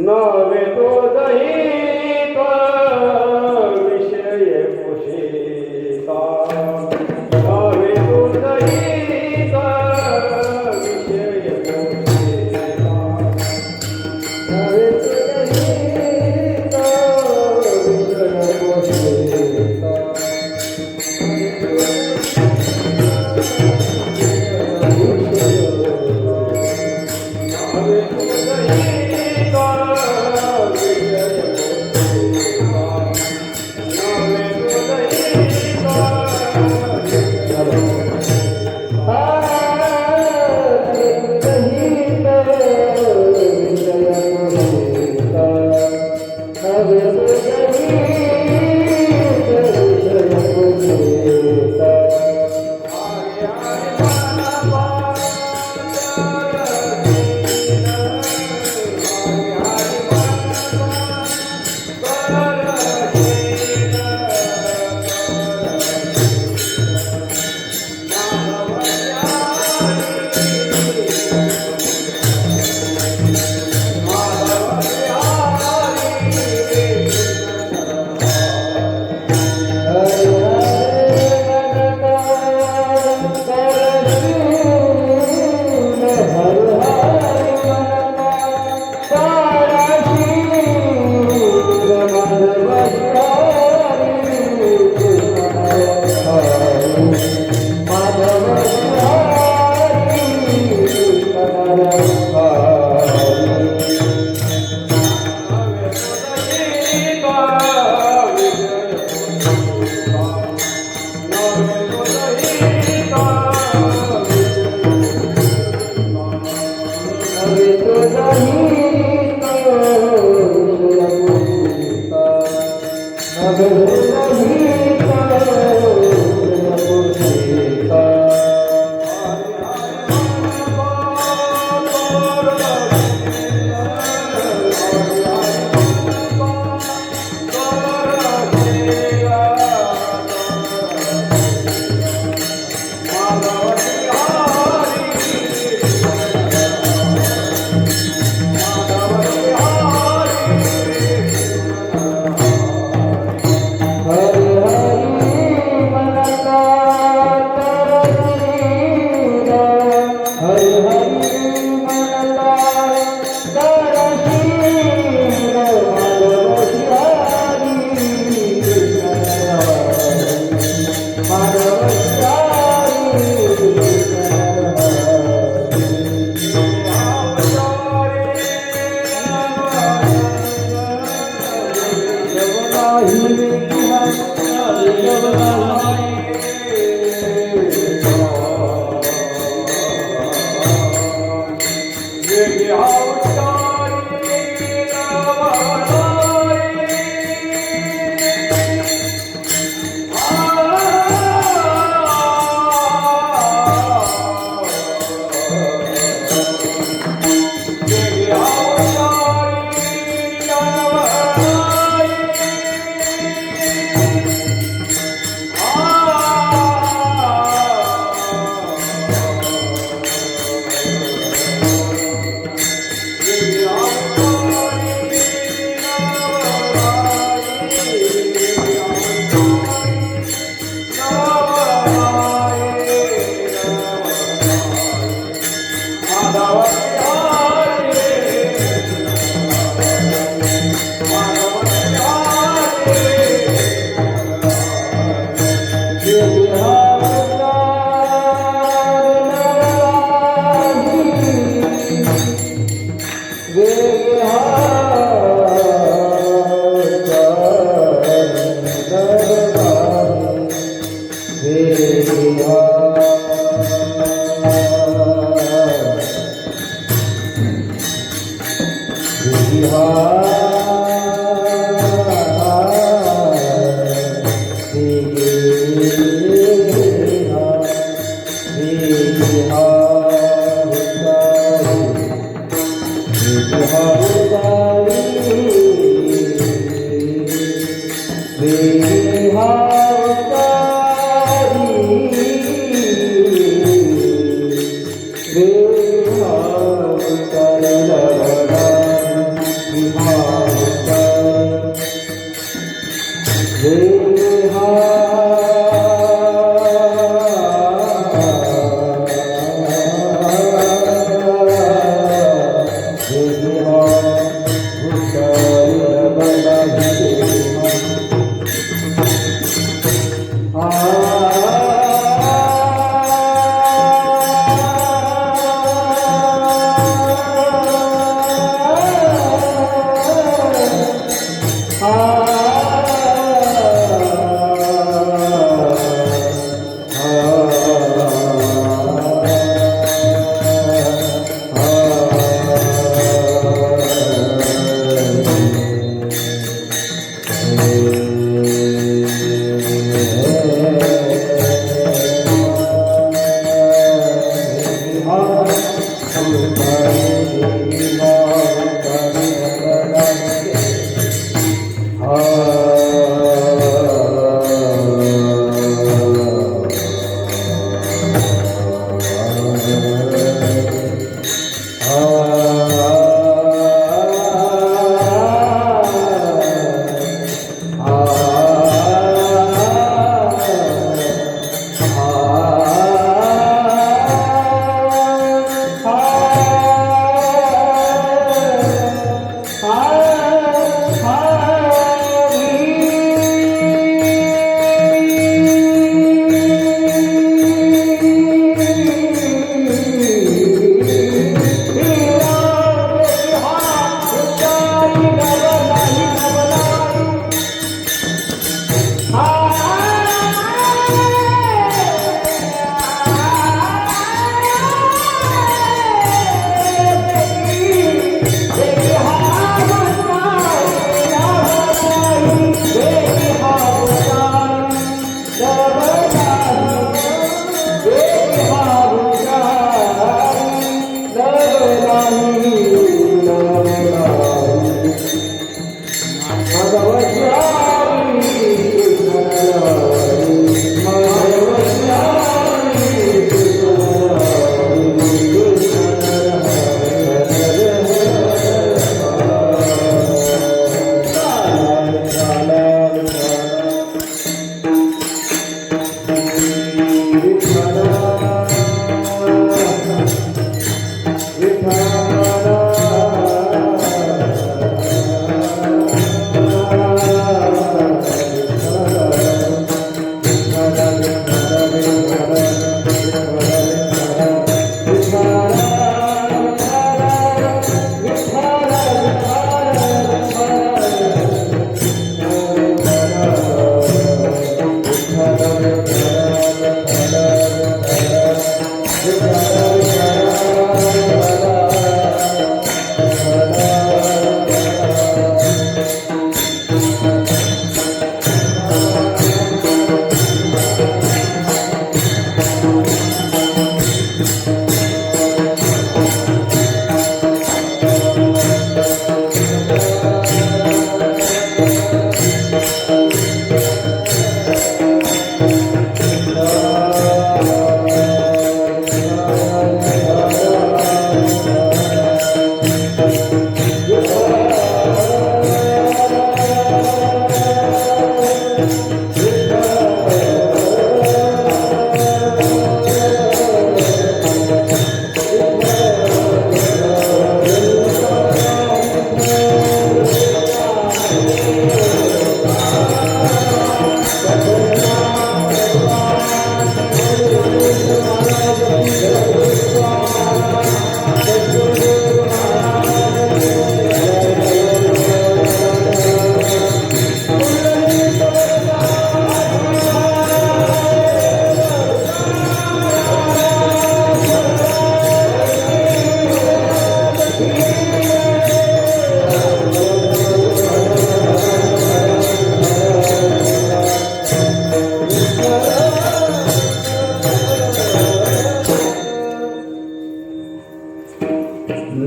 नवे तो दही विषय कुशीता नवे तो दही विषय कुशीता नवे तो दही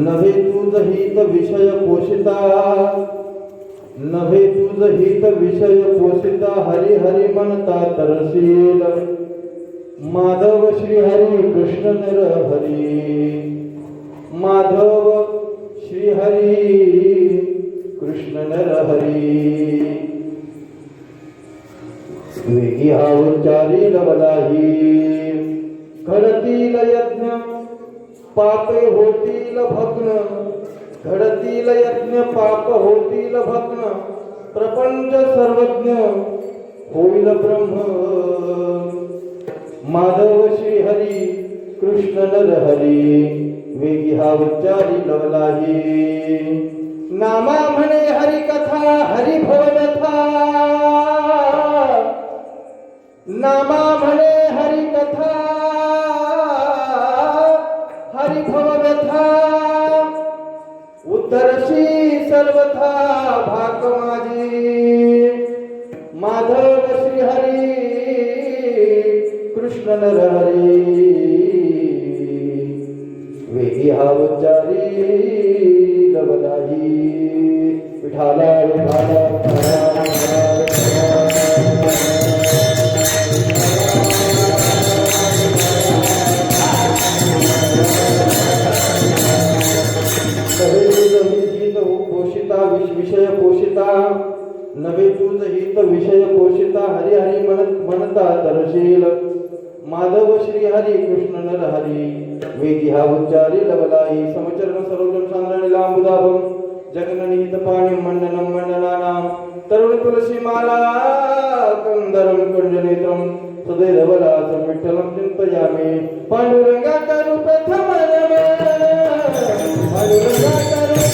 नव्हे तुझ हित विषय पोषिता, नव्हे तुझ हित विषय पोषिता, हरी हरी म्हणता तरशील, माधव श्री हरी कृष्ण नर हरी, माधव श्री हरी कृष्ण नर हरी. वेगी हा उच्चारी लवलाही, घडतील यज्ञ पापे होतील भग्न, घडतील यज्ञ पाप होतील भग्न, प्रपंच सर्वज्ञ होईल ब्रह्म. माधव श्री हरी कृष्ण नर हरी, वेगी हा उच्चारी लवलाही. नामा म्हणे हरी कथा हरी भवव्यथा, नामा म्हणे हरी कथा हरी भवव्यथा, उद्धरशी सर्वथा भाक माझी. माधव श्री हरी कृष्ण नर हरी, वेगी हा उच्चारी लवलाही. विठाला विठाला विषय पोषिता, नवे तुझ हित विषय पोषिता, हरी हरी म्हणता तरशील, माधव श्री हरी कृष्ण नर हरी, वेगी हा उच्चारी लवलाई. समचरण सरोजम सांद्राणी लांबुदाभम, जगननिहित पाणी मंडनम मंडनानाम, तरुण तुलसी माला कंदरम कुंजनेत्रम, सदैवलासं विठ्ठलं चिन्तयामि. पांडुरंगाचा रूप प्रथमनम, पांडुरंगाचा रूप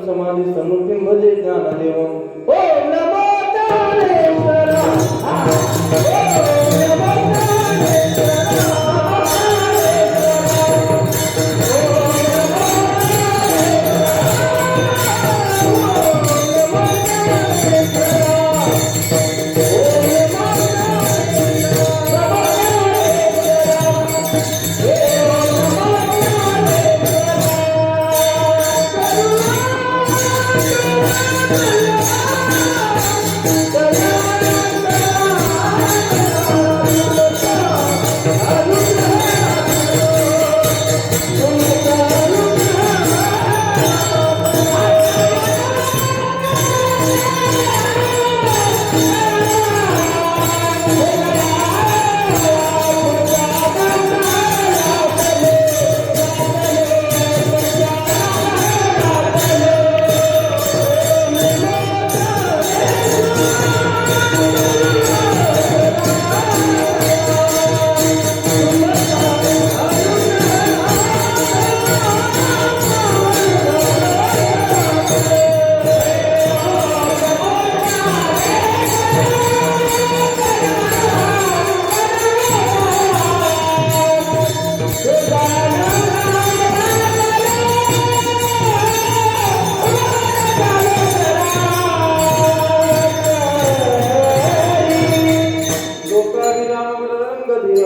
समाधि समुखिं भजे ज्ञानदेवं. ओम नमो ज्ञानेश्वरा, ओम नमो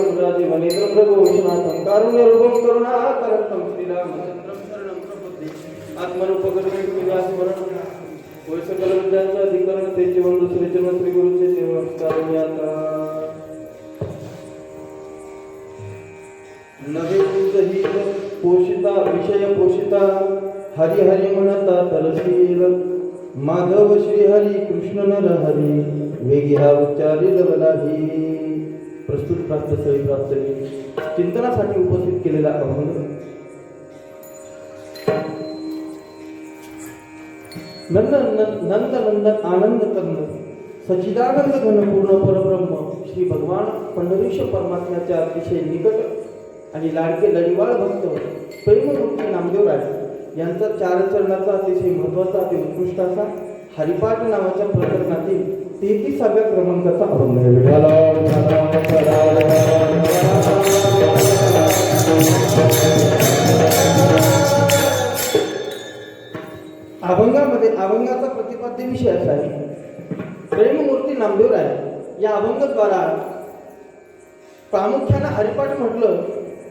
रघुराजे वनेन्द्र प्रभु विश्वनाथं कारुण्यरूपं करुणाकरं श्रीरामचंद्रं शरणं प्रपद्ये आत्मरूपकरुणा स्मरण होय सकल विद्यांचे अधिकरण तेचे वंदू श्रीचरण श्री गुरुचे सेवा नवे तुझही पोषिता विषय पोषिता हरी हरी म्हणता तरशील माधव श्री हरी कृष्ण नर हरी वेगी हा उच्चारी लवलाही. प्रस्तुत प्राप्तस्थळी प्राप्तनी चिंतनासाठी उपस्थित केलेला अभंग नंद आनंद कंद सच्चिदानंद घन पूर्ण परब्रह्म श्री भगवान पंढरीश्वर परमात्म्याच्या अतिशय निकट आणि लाडके लढीवाळ भक्त प्रेममूर्ती नामदेवराय यांचा चार चरणाचा अतिशय महत्वाचा अति उत्कृष्ट असा हरिपाठ नावाच्या प्रकरणातील 33व्या क्रमांकाचा अभंग अभंगाचा प्रतिपाद्य विषय असा आहे प्रेममूर्ती नामदेवराय या अभंगाद्वारा प्रामुख्याने हरिपाठ म्हटलं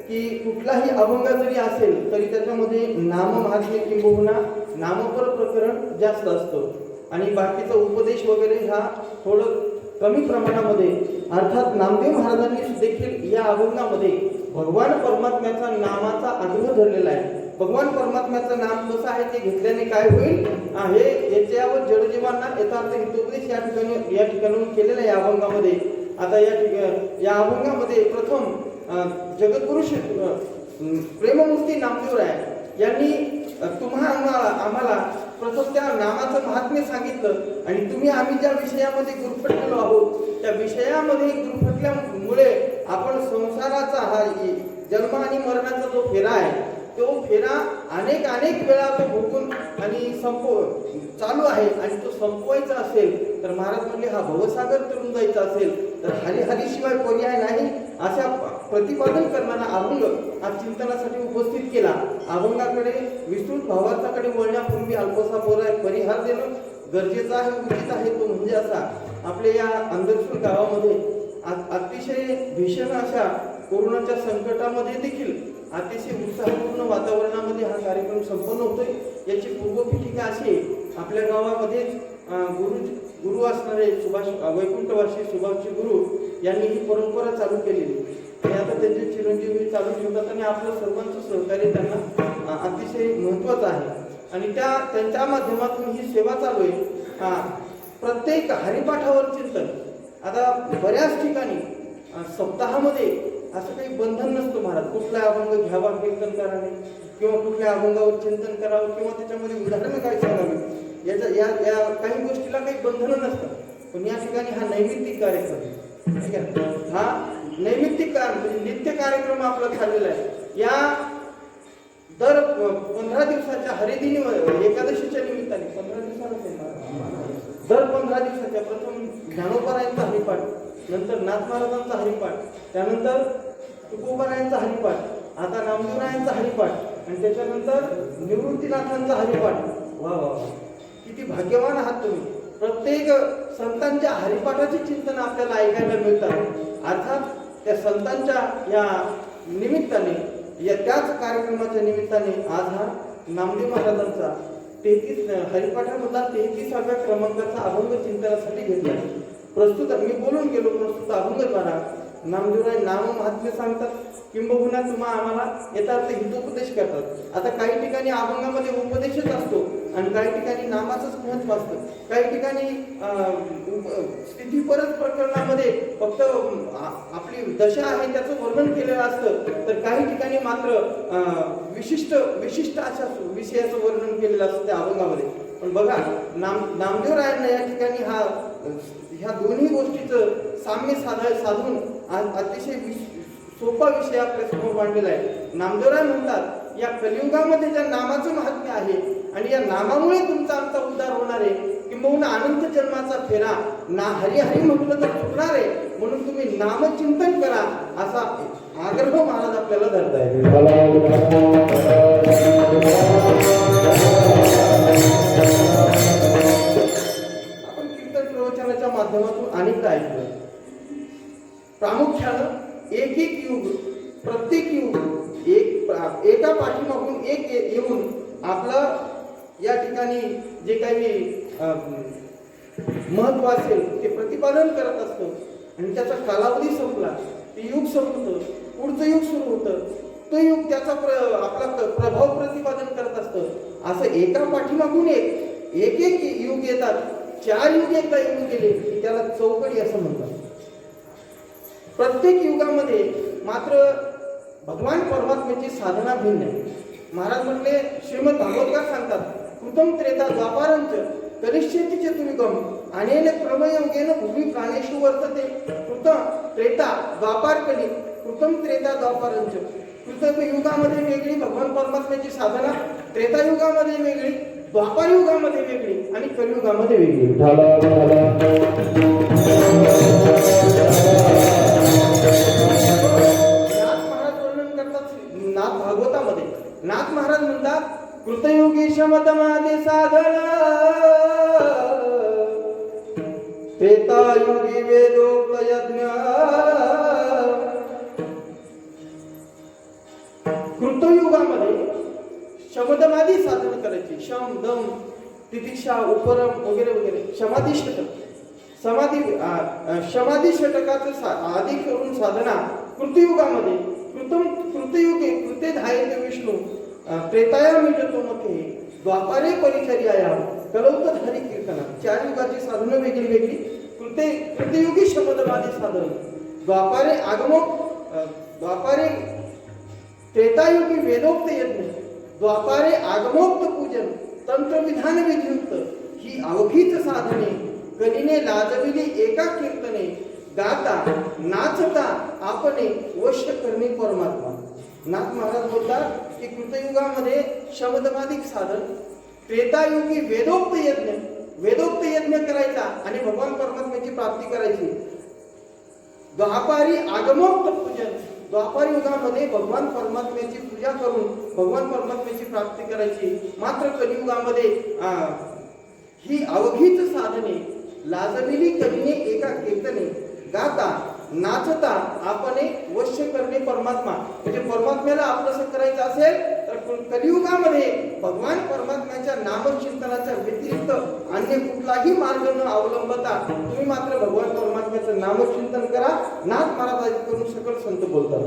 की कुठलाही अभंग जरी असेल तरी त्याच्यामध्ये नाम महात्म्य किंबहुना नामपर प्रकरण जास्त असतं आणि बाकीचा उपदेश वगैरे हा थोडं कमी प्रमाणामध्ये. अर्थात नामदेव महाराजांनी देखील या अभंगामध्ये भगवान परमात्म्याचा नामाचा आग्रह धरलेला आहे. भगवान परमात्म्याचं नाम कसं आहे ते घेतल्याने काय होईल हे याच्यावर जडजीवांना यथार्थ हितोपदेश या ठिकाणून केलेला आहे या अभंगामध्ये. आता या अभंगामध्ये प्रथम जगद्गुरु प्रेममूर्ती नामदेवराय यांनी आम्हाला प्रथम त्या नामाचं महात्म्य सांगितलं आणि आम्ही ज्या विषयामध्ये गुरफटलेलो आहोत त्या विषयामध्ये गुरफटल्यामुळे आपण संसाराचा हा जन्म आणि मरणाचा जो फेरा आहे तो फेरा अनेक वेळा तो भोगून आणि चालू आहे आणि तो संपवायचा असेल तर महाराज म्हणले हा भवसागर तरुण जायचा असेल तर हरिशिवाय पर्याय नाही अशा प्रतिपादन करणारा अभंग आज चिंतनासाठी उपस्थित केला. अभंगाकडे विस्तृत भावार्थाकडे वळण्यापूर्वी अल्पसा परिहार देणं गरजेचं आहे उचित आहे. तो म्हणजे असा आपल्या या अंधरसूर गावामध्ये अतिशय भीषण अशा कोरोनाच्या संकटामध्ये देखील अतिशय उत्साहपूर्ण वातावरणामध्ये हा कार्यक्रम संपन्न होतोय. याची पूर्वपीठिका अशी आपल्या गावामध्ये गुरु असणारे वैकुंठवासी सुभाषजी गुरु यांनी ही परंपरा चालू केलेली आणि आता त्यांचे चिरंजीवी चालू ठेवतात आणि आपलं सर्वांचं सहकार्य त्यांना अतिशय महत्वाचं आहे आणि त्यांच्या माध्यमातून ही सेवा चालू आहे. प्रत्येक हरिपाठावर चिंतन. आता बऱ्याच ठिकाणी सप्ताहामध्ये असं काही बंधन नसतं महाराज कुठला अभंग घ्यावा कीर्तन करावे किंवा कुठल्या अभंगावर चिंतन करावं किंवा त्याच्यामध्ये उदाहरणं काय सांगावी या काही गोष्टीला काही बंधनं नसतात. पण या ठिकाणी हा नैमित्तिक कार्यक्रम ठीक आहे. हा नैमित्तिक नित्य कार्यक्रम आपला चाललेला आहे. या दर 15 दिवसाच्या हरिदिनी एकादशीच्या निमित्ताने 15 दिवसाला दर 15 दिवसाच्या प्रथम ज्ञानोबारायांचा हरिपाठ, नंतर नाथ महाराजांचा हरिपाठ, त्यानंतर तुकोबारायांचा हरिपाठ, आता नामदेवरायांचा हरिपाठ आणि त्याच्यानंतर निवृत्तीनाथांचा हरिपाठ. वा वा किती भाग्यवान आहात तुम्ही. प्रत्येक संतांच्या हरिपाठाचे चिंतन आपल्याला ऐकायला मिळतात. अर्थात त्या संतांच्या या निमित्ताने त्याच कार्यक्रमाच्या निमित्ताने आज हा नामदेव महाराजांचा 33 हरिपाठामधला 33व्या क्रमांकाचा अभंग चिंतनासाठी घेतला. प्रस्तुत मी बोलून गेलो प्रस्तुत अभंगद्वारा नामदेवराय नाम महात्म्य सांगतात किंबहुना आम्हाला यथार्थ हितोपदेश करतात. आता काही ठिकाणी अभंगामध्ये उपदेशच असतो आणि काही ठिकाणी नामाचंच महत्व असतं. काही ठिकाणी स्थितीपरच प्रकरणामध्ये फक्त आपली दशा आहे त्याचं वर्णन केलेलं असतं तर काही ठिकाणी मात्र विशिष्ट अशा विषयाचं वर्णन केलेलं असतं त्या अभंगामध्ये. पण बघा नामदेवरायांना या ठिकाणी ह्या दोन्ही गोष्टीचं साम्य साधून अतिशय सोपा विषय आपल्या समोर मांडलेला आहे. नामदेवराय म्हणतात या कलियुगामध्ये ज्या नामाचं महात्म्य आहे आणि या नामामुळे तुमचा आमचा उद्धार होणार आहे किंबहुना अनंत जन्माचा फेरा हरी म्हटलं तर चुकणार आहे म्हणून तुम्ही नामचिंतन करा असा आग्रह महाराज आपल्याला धरताय. आपण कीर्तन प्रवचनाच्या माध्यमातून अनेकदा ऐकलं प्रामुख्यानं एकी एक युग, प्रत्येक युग एका पाठीमागून एक येऊन आपलं या ठिकाणी जे काही महत्व असेल ते प्रतिपादन करत असतं आणि त्याचा कालावधी संपला, ते युग संपतं, पुढचं युग सुरू होतं, तो युग त्याचा आपला प्रभाव प्रतिपादन करत असतं. असं एका पाठीमागून एक एक युग येतात. 4 युग एकदा येऊन गेले की त्याला चौकडी असं म्हणतात. प्रत्येक युगामध्ये मात्र भगवान परमात्म्याची साधना भिन्न आहे. महाराज म्हटले, श्रीमद भागवतकार सांगतात, कृतम त्रेता द्वापारंच करिष्येति चतुर्युगम अनेन क्रमयोगेन भूमी प्राणेषु वर्तते. कृतम त्रेता द्वापार कली, कृतम त्रेता द्वापारंच. कृतम युगामध्ये वेगळी भगवान परमात्म्याची साधना, त्रेता युगामध्ये वेगळी, द्वापार युगामध्ये वेगळी आणि कलियुगामध्ये वेगळी. नाथ महाराज वर्णन करतात नाथ भागवतामध्ये. नाथ महाराज म्हणतात, कृतयुगी शमतमादि साधना, त्रेतायुगी वेदोक्त यज्ञ. कृतयुगामध्ये शमदमादी साधन करायची, शम दम तितिक्षा उपरम वगैरे वगैरे, समाधी षटक, समाधी षटकाचं आधी करून साधना कृतयुगामध्ये. कृतयुगे कृते धायते विष्णू, त्रेताया मिळतो मते, द्वापारे परिचर्याया कलौतधारी कीर्तना. 4 युगाची साधनं वेगळी वेगळी. कृतयुगी शब्दवादी साधन, द्वापारे द्वापारे त्रेतायुगी वेदोक्त यज्ञ, द्वापारे आगमोक्त पूजन, तंत्रविधान विधियुक्त. ही अवघीच साधने कलीने लाजविली एका कीर्तने, गाता नाचता आपणे वश्य करणे परमात्मा. नाथ महाराज बोलतात की कृतयुगामध्ये शब्दवादिक साधन, त्रेतायुगी वेदोक्त यज्ञ करायचा आणि भगवान परमात्म्याची प्राप्ती करायची. द्वापारी आगमोक्त पूजन, द्वापार युगामध्ये भगवान परमात्म्याची पूजा करून भगवान परमात्म्याची प्राप्ती करायची. मात्र कलियुगामध्ये ही अवघीच साधने लाजविली कलीने एका कीर्तने, गाता नाचता आपणे वश्य करणे परमात्मा. म्हणजे परमात्म्याला आपलंसं करायचं असेल तर कलियुगामध्ये भगवान परमात्म्याच्या नामचिंतनाच्या व्यतिरिक्त अन्य कुठलाही मार्ग न अवलंबता तुम्ही मात्र भगवान परमात्म्याचं नामचिंतन करा. नाथ महाराज करून सकल संत बोलतात.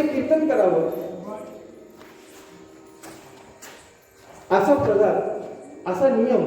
कीर्तन करावं असा प्रकार, असा नियम.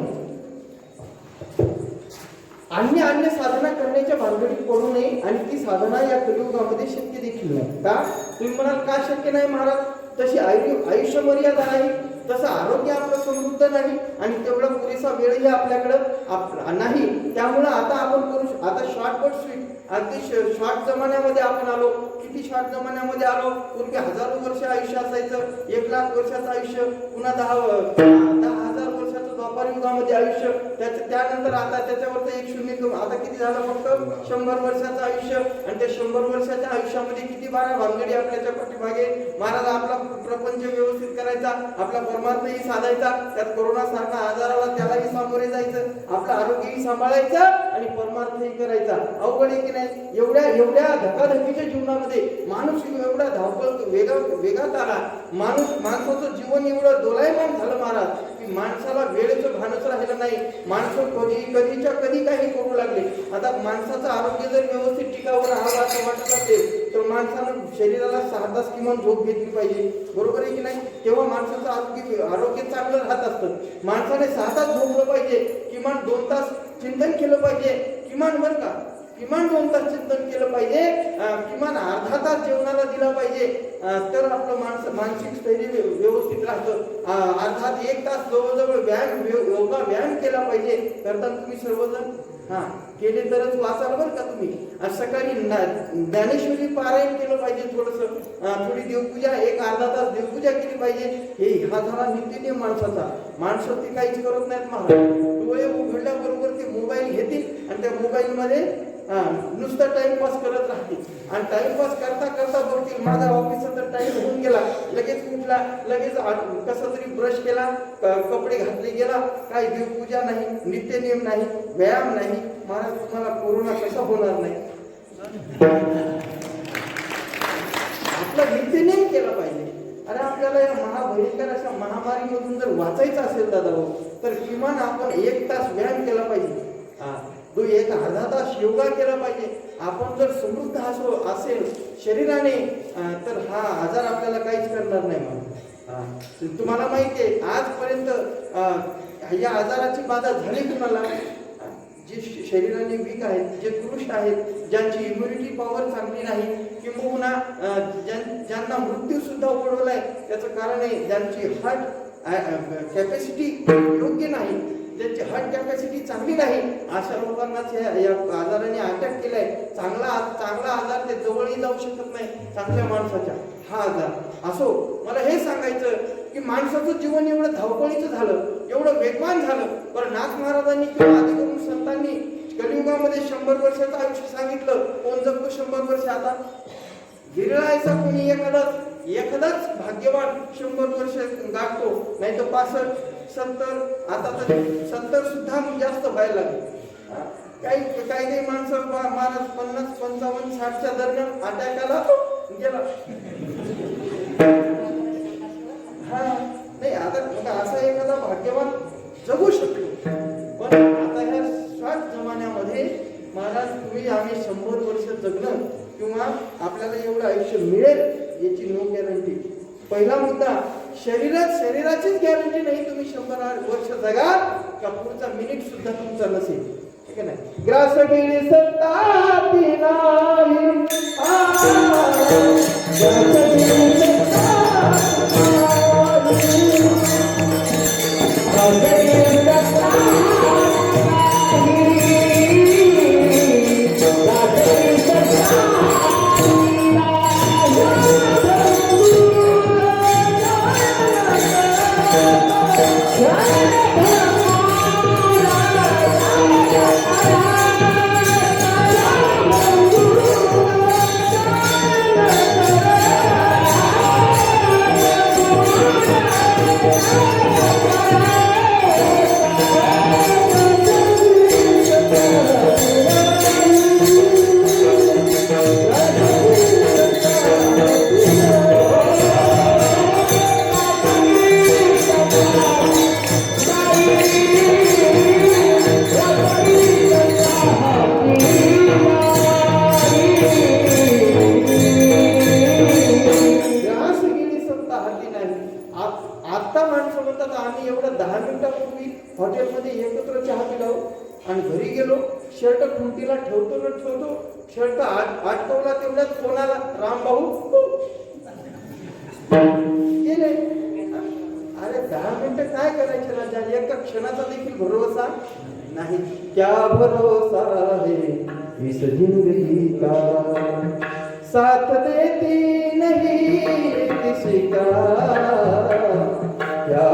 अन्य साधना करण्याच्या भानगडीत पडू नये आणि ती साधना या कलियुगामध्ये शक्य देखील नाही. का तुम्ही म्हणाल, का शक्य नाही महाराज? तशी आयुष्य मर्यादा नाही, तसं आरोग्य आपलं समृद्ध नाही आणि तेवढा पुरेसा वेळही आपल्याकडं नाही. त्यामुळं आता आपण करू, आता शॉर्टकट स्वीट अगदी शॉर्ट जमान्यामध्ये आपण आलो. किती शॉर्ट जमान्यामध्ये आलो? पूर्वी 1000 वर्ष आयुष्य असायचं, 1,00,000 वर्षाचं आयुष्य, पुन्हा 10,000 वर्षाचं द्वापार युगामध्ये आयुष्य, त्यानंतर आता त्याच्यावरचं 1 शून्य, आता किती झालं? फक्त 100 वर्षाचं आयुष्य. आणि त्या 100 वर्षाच्या आयुष्यामध्ये किती बारा भानगडी आपल्याच्या पाठीमागे. महाराज आपला प्रपंच व्यवस्थित करायचा, आपला परमार्थही साधायचा, त्यात कोरोना सारखा आजार आला त्यालाही सामोरे जायचं, आपलं आरोग्यही सांभाळायचं आणि हे करायचा अवघड आहे की नाही? एवढ्या धकाधकीच्या जीवनामध्ये माणूस एवढा धावपळ वेगात आला, माणसाचं जीवन एवढं दोलायमान झालं महाराज की माणसाला वेळेचं भानच राहिलं नाही. माणसं कधीच्या कधी काही करू लागले. आता माणसाचं आरोग्य जर व्यवस्थित टिकावं राहावं असं वाटत असेल तर माणसानं शरीराला 6 तास किमान झोप घेतली पाहिजे. बरोबर आहे की नाही? तेव्हा माणसाचं आरोग्य चांगलं राहत असतं. माणसाने 6 तास झोपलं पाहिजे, किमान 2 तास चिंतन केलं पाहिजे, किमान बरं का, किमान 2 तास चिंतन केलं पाहिजे, किमान अर्धा तास जेवणाला दिला पाहिजे, तर आपलं मानसिक स्थैर्य व्यवस्थित राहतं. अर्धा 1 तास जवळजवळ योगा व्यायाम केला पाहिजे. करता तुम्ही सर्वजण? केले तरच वाचाल बरं का तुम्ही. सकाळी ज्ञानेश्वरी पारायण केलं पाहिजे, थोडी देवपूजा, एक अर्धा तास देवपूजा केली पाहिजे. हा झाला नित्यनियम माणसाचा. माणसं ते काहीच करत नाहीत महाराज. डोळे उघडल्याबरोबर ते मोबाईल घेतील आणि त्या मोबाईलमध्ये नुसता टाइमपास करत राहतील आणि टाइमपास करता करता बोलतील माझा ऑफिसचा तर टाइम होऊन गेला, लगेच उठला, लगेच कसा तरी ब्रश केला, कपडे घातले गेला, काही देवपूजा नाही, नित्यनियम नाही, व्यायाम नाही. महाराज तुम्हाला कोरोना कसा होणार नाही? आपला नित्यनियम केला पाहिजे. अरे आपल्याला या महाभयंकर अशा महामारीमधून जर वाचायचं असेल दादा हो, तर किमान आपण 1 तास व्यायाम केला पाहिजे, तो एक अर्धा तास योगा केला पाहिजे. आपण जर समृद्ध असेल शरीराने तर हा आजार आपल्याला काहीच करणार नाही. मग तुम्हाला माहिती आहे आजपर्यंत या आजाराची बाधा झाली कुणाला? जे शरीराने वीक आहेत, जे पुरुष आहेत, ज्यांची इम्युनिटी पॉवर चांगली नाही, किंबहुना ज्यांना मृत्यू सुद्धा ओढवलाय, त्याचं कारण आहे ज्यांची हार्ट कॅपॅसिटी योग्य नाही, ज्यांची हार्ट कॅपॅसिटी चांगली नाही, अशा लोकांनाच या आजाराने अटॅक केलाय. चांगला आजार ते जवळही जाऊ शकत नाही चांगल्या माणसाच्या. हा आजार असो. मला हे सांगायचं की माणसाचं जीवन एवढं धावपळीचं झालं, एवढं वेगवान झालं. पण नाथ महाराजांनी किंवा आधी करून संतांनी कलियुगामध्ये 100 वर्षाचं आयुष्य सांगितलं. कोण जगतो 100 वर्ष? आता विरळायचा कोणी एखादाच भाग्यवान 100 वर्ष गाठतो, नाही तर 65, 70, आता तर 70 सुद्धा जास्त व्हायला लागले. काही माणसं महाराज 50, 55, 60च्या दरम्यान अटॅकाला गेला. नाही आता असा एखादा भाग्यवान जगू शकतो. पण आता ह्या शॉर्ट जमान्यामध्ये महाराज आम्ही 100 वर्ष जगणं किंवा आपल्याला एवढं आयुष्य मिळेल याची नो गॅरंटी. पहिला मुद्दा, शरीराचीच गॅरंटी नाही. तुम्ही 100 वर्ष जगा का पुढचा मिनिट सुद्धा तुमचा नसेल, ठीक आहे ना? ग्रास गेली सत्ता ती नाही, आता माणसं म्हणतात आम्ही एवढं 10 मिनिटापूर्वी हॉटेलमध्ये एकत्र चहा पिलाव आणि घरी गेलो, शर्ट खुंटीला ठेवतो, शर्ट आटकवला, तेवढ्यात कोणाला रामभाऊ गेले. अरे 10 मिनिटं काय करायचे राजा? एका क्षणाचा देखील भरोसा नाही. क्या भरोसा है इस जिंदगी का, साथ देती नहीं किसी का, क्या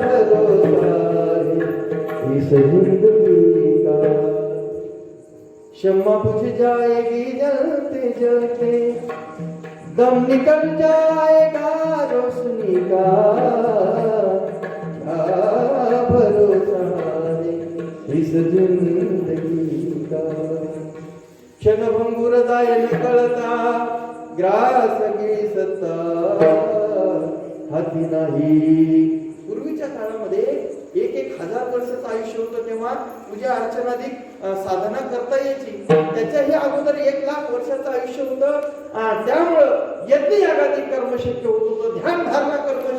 भरोसा है इस जिंदगी का. शम्मा बुझ जाएगी जलते जलते, दम निकल जाएगा रोशनी का, क्या भरोसा है इस जिंदगी का. क्षणभंगुर जाय न कळता ग्रास गेली सत्ता हाती नाही. पूर्वीच्या काळामध्ये 1,000 वर्षाचं आयुष्य होतं तेव्हा पूजा अर्चनाधिक साधना करता यायची. त्याच्याही अगोदर 1,00,000 वर्षाचं आयुष्य होतं. त्यामुळं यज्ञ यागाधिक कर्म शक्य होत होतं. ध्यान धारणा कर्म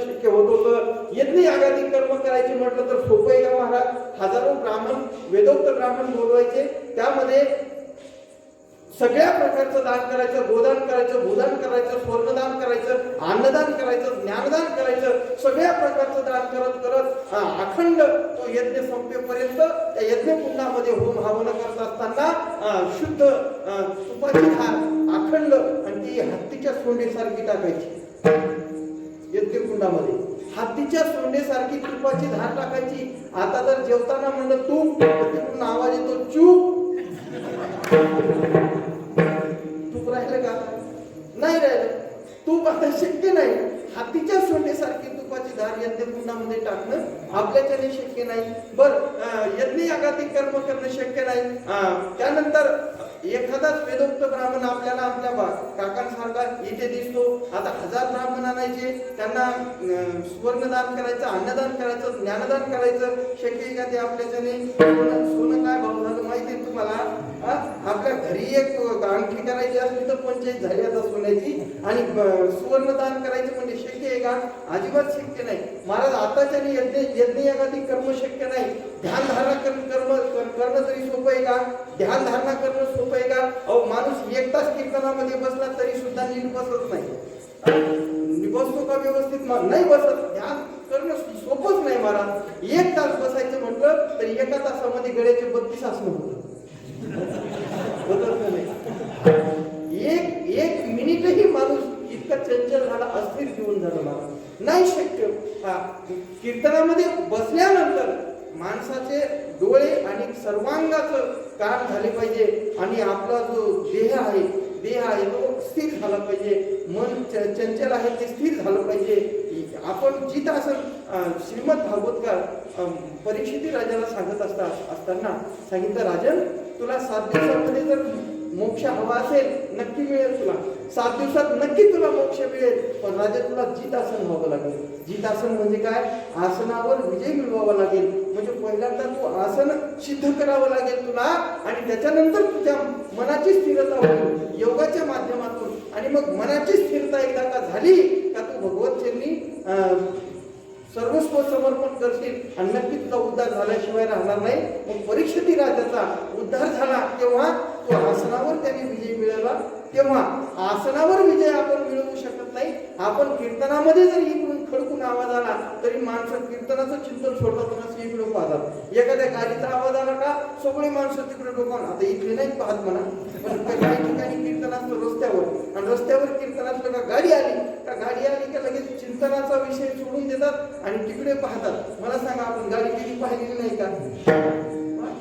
शक्य होत होतं. यज्ञ यागाधिक कर्म करायचे म्हटलं तर सोपं आहे का महाराज? हजारो ब्राह्मण वेदोक्त ब्राह्मण बोलवायचे. त्यामध्ये सगळ्या प्रकारचं दान करायचं, गोदान करायचं, भूदान करायचं, स्वर्णदान करायचं, अन्नदान करायचं, ज्ञानदान करायचं, सगळ्या प्रकारचं दान करत करत अखंड तो यज्ञ संपेपर्यंत त्या यज्ञ कुंडामध्ये होम हवन करत असताना शुद्ध तुपाची धार अखंड आणि ती हत्तीच्या सोंडेसारखी टाकायची. यज्ञ कुंडामध्ये हत्तीच्या सोंडेसारखी तुपाची धार टाकायची. आता जर जेवताना म्हणलं तूप तर तिकडून आवाज येतो चूप. तूप राहिलं का? नाही राहिलं. तूप आता शक्य नाही. हातीच्या सोंडेसारखी तुपाची धार यज्ञ कुंडामध्ये टाकणं आपल्याच्याने शक्य नाही. बर यज्ञ यागाधिक कर्म करणं शक्य नाही. त्यानंतर एखादाच वेदोक्त ब्राह्मण आपल्याला आपल्या काकांसारखा इथे दिसतो. आता 1000 ब्राह्मण आणायचे, त्यांना सुवर्णदान करायचं, अन्नदान करायचं, ज्ञानदान करायचं शक्य आहे का? ते आपल्याच्याने. सोनं काय भाव झालं माहिती आहे तुम्हाला? आपल्या घरी एक अंगठी करायची असली तर 25 झाली आता सोन्याची, आणि सुवर्णदान करायचं म्हणजे शक्य आहे का? अजिबात शक्य नाही. महाराज आताच्याने यज्ञ यागाधिक कर्म शक्य नाही. ध्यान धारणा करणं तरी सोपं आहे का? ध्यान धारणा करणं सोपं आहे का? अहो माणूस 1 तास कीर्तनामध्ये बसला तरी सुद्धा नीट बसत नाही. बसतो का व्यवस्थित? नाही बसत. ध्यान करणं सोपंच नाही महाराज. 1 तास बसायचं म्हटलं तर 1 तासामध्ये गळ्याचे 32 आसनं होतं. एक मिनिटही माणूस इतका चंचल झाला, अस्थिर घेऊन झाला महाराज. नाही शक्य. कीर्तनामध्ये बसल्यानंतर माणसाचे डोळे आणि सर्वांगाचं काम झाले पाहिजे आणि आपला जो देह आहे तो स्थिर झाला पाहिजे. मन चंचल आहे ते स्थिर झालं पाहिजे. आपण जिथं असं श्रीमद भागवतकार परीक्षिती राजाला सांगत असताना सांगितलं, राजन तुला 7 दिवसामध्ये जर मोक्ष हवा असेल नक्की मिळेल तुला. 7 दिवसात नक्की तुला मोक्ष मिळेल. पण राजा तुला जितासन व्हावं लागेल. जितासन म्हणजे काय? आसनावर विजय मिळवावा लागेल. म्हणजे पहिल्यांदा तू आसन सिद्ध करावं लागेल तुला, आणि त्याच्यानंतर तुझ्या मनाची स्थिरता होईल योगाच्या माध्यमातून. आणि मग मनाची स्थिरता एकदा का झाली का तू भगवत चरणी सर्वस्व समर्पण करशील आणि नक्की तुझा उद्धार झाल्याशिवाय राहणार नाही. मग परीक्षिती राजाचा उद्धार झाला तेव्हा तो आसनावर त्याने विजय मिळवला. तेव्हा आसनावर विजय आपण मिळवू शकत नाही. आपण कीर्तनामध्ये जर इकडून खडकून आवाज आला तरी माणसं कीर्तनाचं चिंतन सोडतात, इकडे पाहतात. एखाद्या गाडीचा आवाज आला का सगळी माणसं तिकडे डोकावून, आता इथे नाही पाहत म्हणा, पण काही ठिकाणी कीर्तन असतं रस्त्यावर, आणि रस्त्यावर कीर्तन असलं का गाडी आली का लगेच चिंतनाचा विषय सोडून देतात आणि तिकडे पाहतात. मला सांगा, आपण गाडी कधी पाहिलेली नाही का?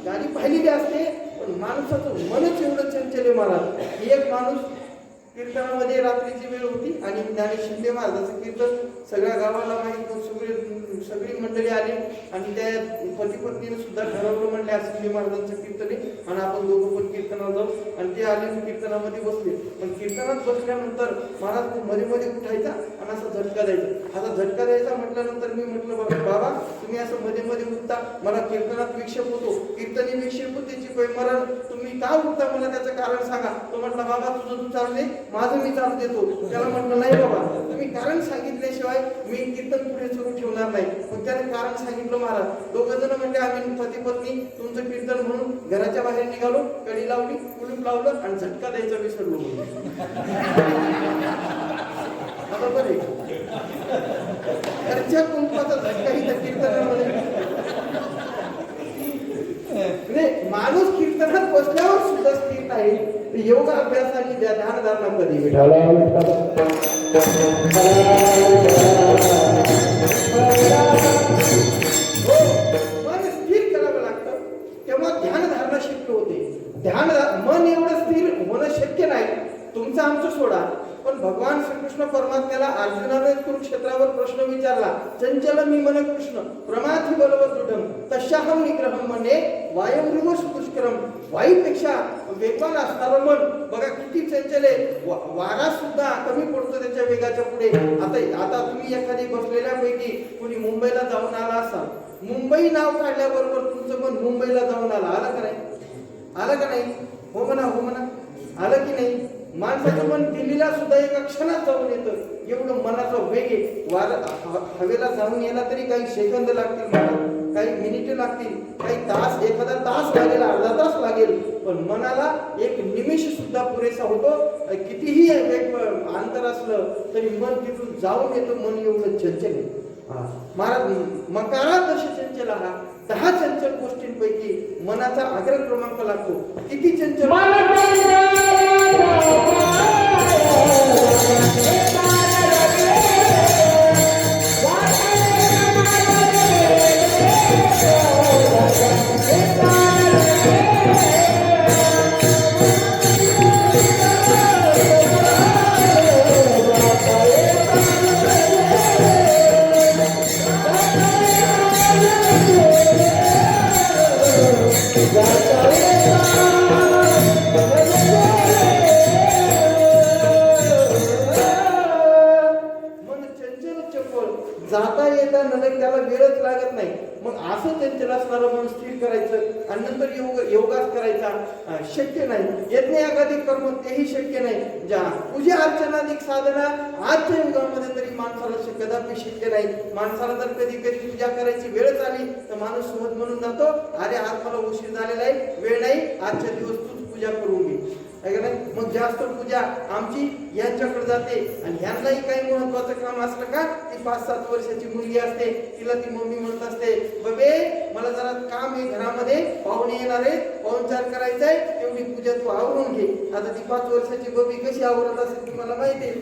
गाडी पाहिलेली असते, पण माणसाचं मनच एवढं चंचल आहे महाराज. एक माणूस कीर्तनामध्ये रात्रीची वेळ होती आणि ज्ञानेश्वर शिंदे महाराजांचं कीर्तन सगळ्या गावाला माहीत, सगळी मंडळी आली आणि त्या पती पत्नीने सुद्धा ठरवलं, म्हणले आज शिंदे महाराजांचं कीर्तन आहे आणि आपण दोघं पण कीर्तनाला जाऊ. आणि ते आले कीर्तनामध्ये बसले. पण कीर्तनात बसल्यानंतर महाराज मध्ये मध्ये उठायचा आणि असा झटका द्यायचा. आता झटका द्यायचा म्हटल्यानंतर मी म्हटलं, बाबा तुम्ही असं मध्ये मध्ये उठता, मला कीर्तनात विक्षेप होतो, कीर्तनी विक्षेप होते पैमरण, तुम्ही का उठता मला त्याचं कारण सांगा. तो म्हटला, बाबा तुझं तू चालले, माझं मी चालू देतो. त्याला म्हटलं, नाही बाबा तुम्ही कारण सांगितल्याशिवाय मी कीर्तन पुढे सुरू ठेवणार नाही. मग त्याने कारण सांगितलं महाराज. दोघं जण म्हणजे आम्ही पती पत्नी तुमचं कीर्तन म्हणून घराच्या बाहेर निघालो, कडी लावली, कुलूप लावलं आणि झटका द्यायचा विसरलो. बरोबर आहे. घरच्या कुंपाचा झटका ही त्या कीर्तनामध्ये. माणूस कीर्तनात बसल्यावर सुद्धा स्थिर आहे. योग अभ्यास आणि ध्यान धारणा कधी मन स्थिर करावं लागतं, तेव्हा ध्यान धारणा शक्य होते. मन एवढं स्थिर होणं शक्य नाही. तुमचं आमचं सोडा, पण भगवान श्रीकृष्ण परमात्म्याला अर्जुनाने कुरुक्षेत्रावर प्रश्न विचारला, चंचल मी मन कृष्ण प्रमाथी बलवत दृढम तशाहम निग्रहम म्हणे वायुरिव दुष्करम. वायूपेक्षा वेगवान असणारं मन बघा किती चंचल आहे. वारा सुद्धा कमी पडतो त्याच्या वेगाच्या पुढे. आता तुम्ही एखादी बसलेल्यापैकी कोणी मुंबईला जाऊन आला असाल, मुंबई नाव काढल्याबरोबर तुमचं मन मुंबईला जाऊन आलं का नाही? आलं का नाही? हो म्हणा, हो म्हणा. आलं की नाही? माणसाचं मन दिल्लीला सुद्धा एका क्षणात जाऊन येतं, एवढं मनाचा वेग आहे. हवेला जाऊन यायला तरी काही सेकंद लागतील, मला काही मिनिटे लागतील, काही तास, एखादा तास लागेल, अर्धा तास लागेल, पण मनाला एक निमिष सुद्धा पुरेसा होतो. कितीही वेग अंतर असलं तरी मन तिथून जाऊन येतं. मन एवढं चंचल आहे महाराज. मकारादर्श चंचल हा 10 चंचल गोष्टींपैकी मनाचा अग्र क्रमांक लागतो. किती चंचल जाता येता नव्हे, त्याला वेळच लागत नाही. मग असं चंचल असणारं मन स्थिर करायचं आणि नंतर योगास करायचा शक्य नाही. यज्ञ यागाधिक कर्म तेही शक्य नाही. ज्या पूजा अर्चनाधिक साधना आजच्या युगामध्ये तरी माणसाला कदापि शक्य नाही. माणसाला जर कधी कधी पूजा करायची वेळ आली तर माणूस सहज म्हणून जातो, अरे आज मला उशीर झालेला आहे, वेळ नाही, आजच्या दिवस तूच पूजा करून घे. मग जास्त पूजा आमची यांच्याकडे जाते. आणि ह्यांनाही काही महत्वाचं काम असलं का, ती 5-7 वर्षाची मुलगी असते, तिला ती मम्मी म्हणत असते, बबे मला जरा काम आहे घरामध्ये, पाहुणे येणार आहे, पाहुणचार करायचा आहे, तेवढी पूजा तू आवरून घे. आता ती 5 वर्षाची बबी कशी आवरत असेल तुम्हाला माहिती आहे.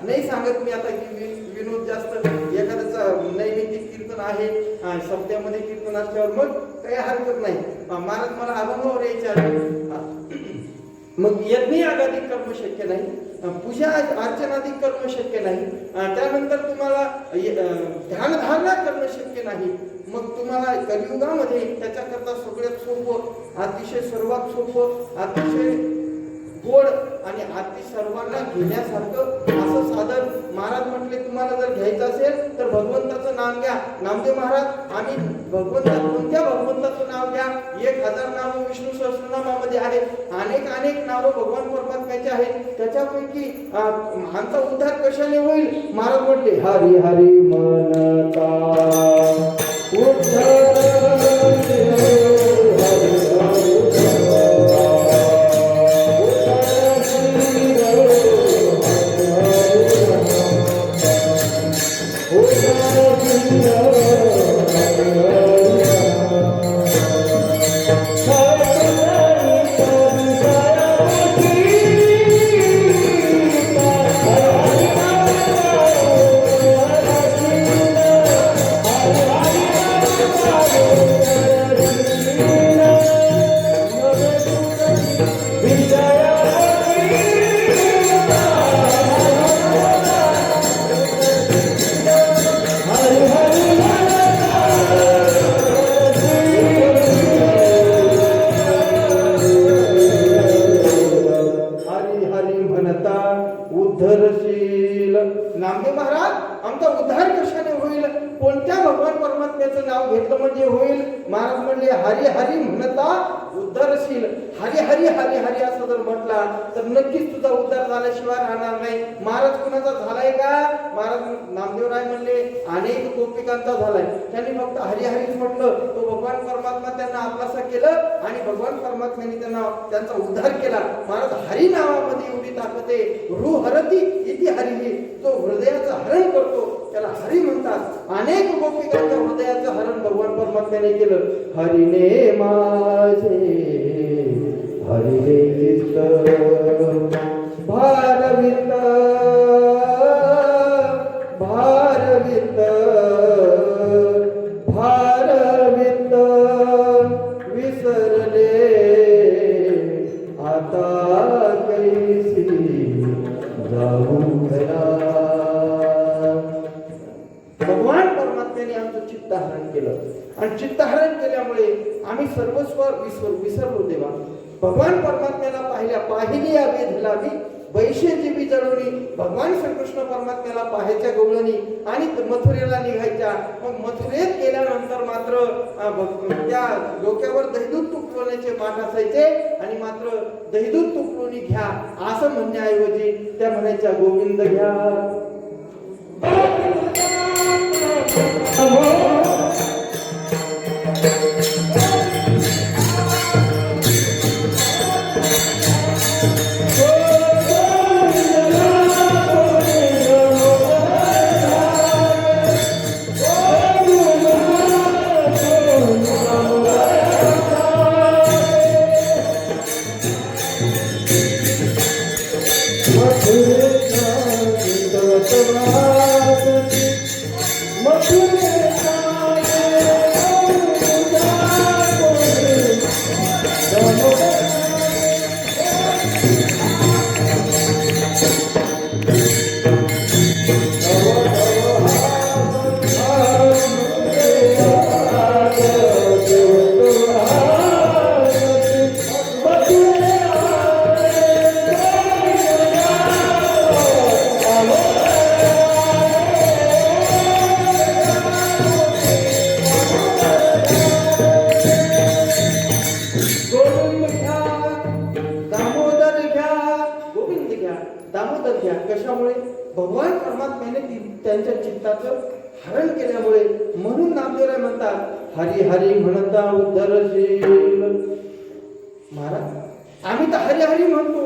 नाही सांगत मी आता की विनोद जास्त, एखाद्याचं नैमित्तिक कीर्तन आहे, सप्त्यामध्ये कीर्तन असल्यावर मग काही हरकत नाही. महाराज मला अनुभव यायच्या. मग यज्ञ यागाधिक कर्म शक्य नाही, पूजा अर्चनाधिक कर्म शक्य नाही, त्यानंतर तुम्हाला ध्यानधारणा करणं शक्य नाही. मग तुम्हाला कलियुगामध्ये त्याच्याकरता सगळ्यात सोपं, अतिशय सर्वात सोपं, अतिशय गोड आणि अति सर्वांना घेण्यासारखं असं साधन महाराज म्हटले, तुम्हाला जर घ्यायचं असेल तर भगवंताचं नाम घ्या. नामदेव महाराज, आम्ही कोणत्या भगवंताचं नाव घ्या. 1000 नावं विष्णू सहस्रनामामध्ये आहेत, अनेक नावं भगवान परमात्म्याचे आहेत. त्याच्यापैकी आमचा उद्धार कशाने होईल? महाराज म्हटले, हरी हरी म्हणता उद्धार उद्धरशील. नामदेव महाराज, आमचा उद्धार कशाने होईल? कोणत्या भगवान परमात्म्याचं नाव घेतलं म्हणजे होईल? महाराज म्हणले, हरी हरी म्हणता उद्धरशील. हरी हरी हरी हरी असं जर म्हटला तर नक्कीच तुझा उद्धार झाल्याशिवाय राहणार नाही. महाराज कुणाचा झालाय का? महाराज नामदेवराय म्हणले, अनेक गोपिकांचा झालाय. त्यांनी फक्त हरी हरीच म्हटलं, तो भगवान परमात्मा त्यांना आपलासा केलं आणि भगवान परमात्म्याने त्यांचा उद्धार केला. महाराज, हरी नावामध्ये एवढी ताकद आहे. रू हरती इति हरी, जो हृदयाचं हरण करतो त्याला हरी म्हणतात. अनेक गोपिकांच्या हृदयाचं हरण भगवान परमात्म्याने केलं. हरीने माझे हरिले चित्त भारवित भारवित भारवित विसरले आता कैसी जाऊ चित्तहरण केल्यामुळे आम्ही सर्वस्व विसरलो देवा. भगवान परमात्म्याला पाहिली या वेध लावी वैशे जीवी जळवणी. भगवान श्रीकृष्ण परमात्म्याला पाहायच्या गवळणी आणि मथुरेला निघायच्या. मग मथुरेत गेल्यानंतर मात्र त्या डोक्यावर दहीदूध तुपवण्याचे माठ असायचे आणि मात्र दहीदूध तुपवणी घ्या असं म्हणण्याऐवजी त्या म्हणायच्या गोविंद घ्या. दामोदर घ्या. कशामुळे? भगवान परमात्म्याने त्यांच्या चित्ताचं हरण केल्यामुळे. म्हणून नामदेवराय म्हणतात हरी हरी म्हणता उद्धरशील. महाराज आम्ही तर हरी हरी म्हणतो.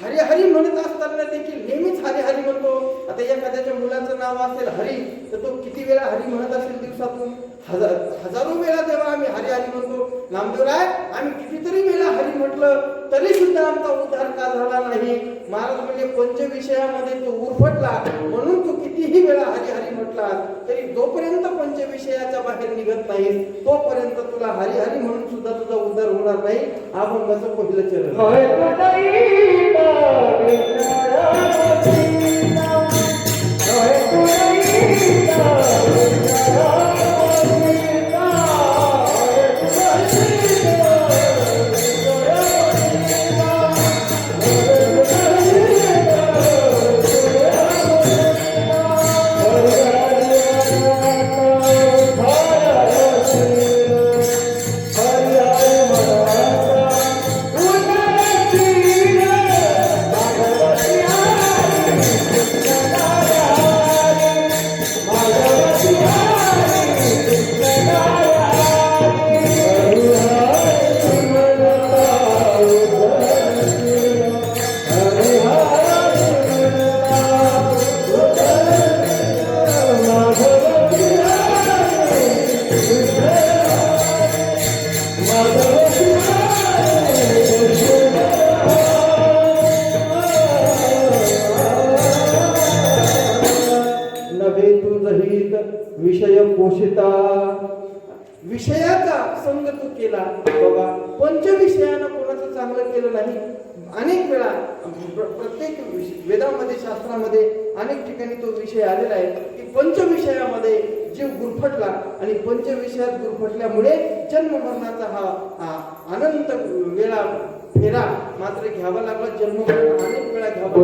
हरी हरी म्हणत असताना देखील नेहमीच हरी हरी म्हणतो. आता एखाद्याच्या मुलाचं नाव असेल हरी तर तो किती वेळा हरी म्हणत असेल दिवसातून? हजारो वेळा तेव्हा आम्ही हरी हरी म्हणतो. नामदेवराय आम्ही कितीतरी वेळा हरी म्हटलं तरी सुद्धा आमचा उद्धार का झाला नाही? महाराज म्हणजे पंचविषयामध्ये तो उरफटला. म्हणून तू कितीही वेळा हरी हरी म्हटला तरी जोपर्यंत पंचविषयाच्या बाहेर निघत नाही तोपर्यंत तुला हरी हरी म्हणून सुद्धा तुझा उद्धार होणार नाही. अभंगाचं पहिलं चरण. विषय पोषिता. विषयाचा संग तू केला बाबा. पंचविषयानं कोणाचं चांगलं केलं नाही. अनेक वेळा प्रत्येक वेदामध्ये शास्त्रामध्ये अनेक ठिकाणी तो विषय आलेला आहे की पंचविषयामध्ये जीव गुरफटला आणि पंचविषयात गुरफटल्यामुळे जन्म मरणाचा हा अनंत वेळा फेरा मात्र घ्यावा लागला. जन्म मरण अनेक वेळा घ्यावा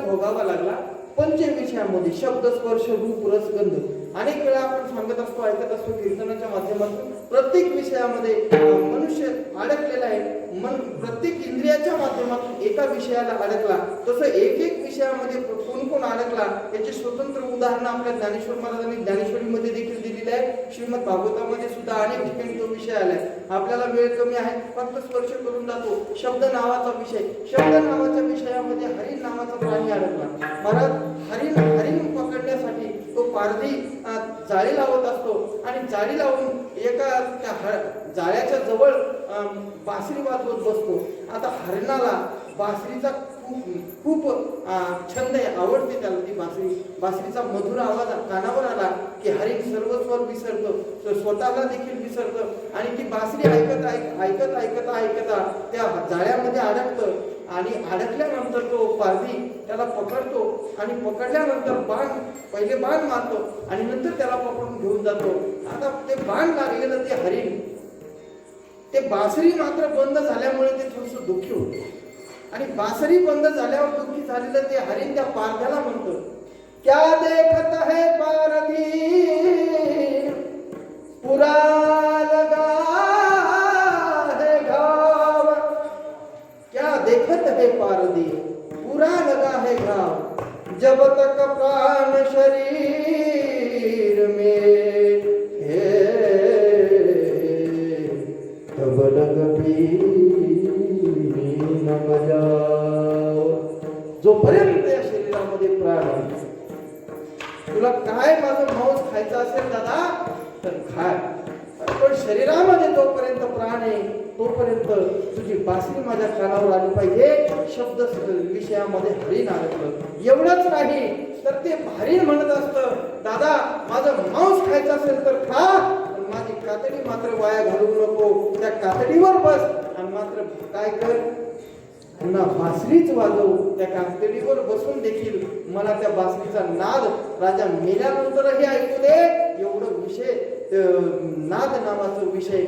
भोगावा लागला. पंचविषयामध्ये शब्द स्पर्श रूप रस गंध अनेक वेळा आपण सांगत असतो ऐकत असतो कीर्तनाच्या माध्यमातून प्रत्येक विषयामध्ये मनुष्य अडकलेला आहे. प्रत्येक इंद्रियाच्या माध्यमातून एका विषयाला अडकला. तसं एक एक विषयामध्ये कोण कोण अडकला याची स्वतंत्र उदाहरणं आपल्या ज्ञानेश्वर महाराजांनी ज्ञानेश्वरीमध्ये देखील दिलेली आहे. श्रीमद भागवतामध्ये सुद्धा अनेक ठिकाणी तो विषय आलाय. आपल्याला वेळ कमी आहे, फक्त स्पर्श करून जातो. शब्द नावाचा विषय, शब्द नावाच्या विषयामध्ये हरिण नावाचा प्राणी अडकला. महाराज हरिण पकडण्यासाठी तो पारधी जाळी लावत असतो आणि जाळी लावून एका त्या जाळ्याच्या जवळ बासरी वाजवत बसतो. आता हरिणाला बासरीचा खूप छंद आहे, आवडते त्याला ती बासरीचा मधुर आवाज कानावर आला की हरिण सर्व स्वर विसरतो, स्वतःला देखील विसरतं आणि ती बासरी ऐकता त्या जाळ्यामध्ये अडकतं. आणि अडकल्यानंतर तो पारधी त्याला पकडतो आणि पकडल्यानंतर पहिले बाण मारतो आणि नंतर त्याला पकडून घेऊन जातो. आता ते बाण लागलेलं ते हरिण, ते बासरी मात्र बंद झाल्यामुळे ते थोडंसं दुःखी होतं आणि बासरी बंद झाल्यावर दुःखी झालेलं ते हरिण त्या पारध्याला म्हणतं, क्या देखत है पारधी पुरा लगा है घाव, क्या देखत है पारधी पूरा लगा है घाव, जब तक प्राण शरीर में है तब लग न बजाओ. जोपर्यंत या शरीरामध्ये प्राण आहे, तुला काय माझं मांस खायचं असेल दादा तर खाय, पण शरीरामध्ये जोपर्यंत प्राण आहे तोपर्यंत तुझी बासरी माझ्या कानावर आली पाहिजे. शब्द विषयामध्ये हरिण अडकलं. एवढंच नाही तर ते हरिण म्हणत असतं, दादा माझं मांस खायचं असेल तर खा, पण माझी कातडी मात्र वाया घालवू नको. त्या कातडीवर बस आणि मात्र काय कर, पुन्हा बासरीच वाजव. त्या कातडीवर बसून देखील मला त्या बासरीचा नाद राजा मेल्यानंतरही ऐकू दे. एवढं विषय नाद नावाचा विषय,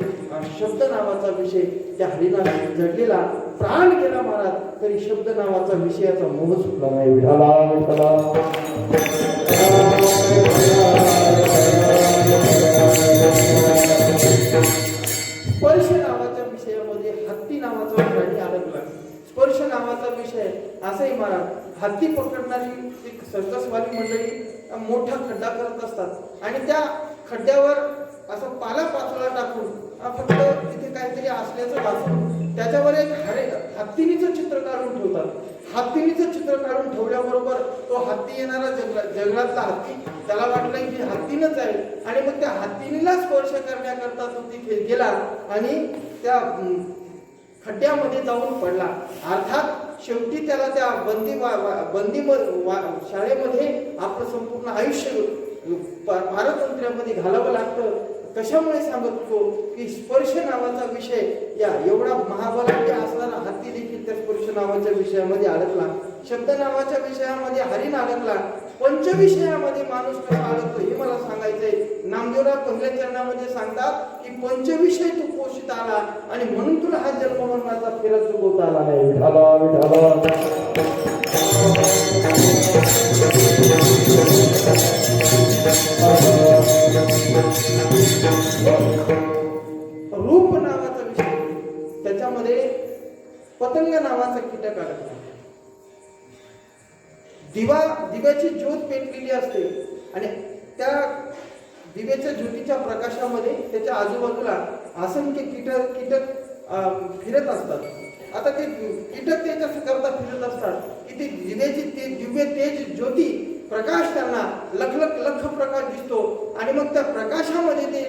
शब्द नावाचा विषय त्या हरिणाला जडलेला. प्राण गेला महाराज तरी शब्द नावाचा विषयाचा मोह सुटला नाही. विठाला विठाला. स्पर्श नावाच्या विषयामध्ये हत्ती नावाचा प्राणी अडकला. स्पर्श नावाचा विषय असाही महाराज, हत्ती पकडणारी एक सर्कसवाली मंडळी मोठा खड्डा करत असतात आणि त्या खड्ड्यावर असं पाला पाचोळा टाकून फक्त तिथे काहीतरी असल्याचं भासून त्याच्यावर एक हत्तीनीचं चित्र काढून ठेवतात. हत्तीनीचं चित्र काढून ठेवल्याबरोबर तो हत्ती येणारा जंगलातला हत्ती, त्याला वाटलं की हत्तीनच आहे आणि मग त्या हत्तीनीला स्पर्श करण्याकरता तो तिथे गेला आणि त्या खड्ड्यामध्ये जाऊन पडला. अर्थात शेवटी त्याला त्या बंदी शाळेमध्ये आपलं संपूर्ण आयुष्य पारतंत्र्यामध्ये घालावं लागतं. कशामुळे सांगत होतो की स्पर्श नावाचा विषय, या एवढा महाबलाढ्य असणारा हत्ती देखील त्या स्पर्श नावाच्या विषयामध्ये अडकला. शब्द नावाच्या विषयामध्ये हरिण अडकला. पंचविषयामध्ये माणूस कसा अडकतो हे मला सांगायचंय. नामदेवराव पहिल्या चरणामध्ये सांगतात की पंचविषय तू पोषित आला आणि म्हणून तुला हा जन्ममरणाचा फेरा चुकवता आला नाही. विठाला विठाला. रूप नावाचा विषय, त्याच्यामध्ये पतंग नावाचा कीटक अडकला. दिव्याची ज्योत पेटलेली असते आणि त्या दिव्याच्या ज्योतीच्या प्रकाशामध्ये त्याच्या आजूबाजूला असंख्य कीटक फिरत असतात. आता ते कीटक त्याच्या करता फिरत असतात की ते दिव्य तेज ज्योती प्रकाश त्यांना लख प्रकाश दिसतो आणि मग त्या प्रकाशामध्ये ते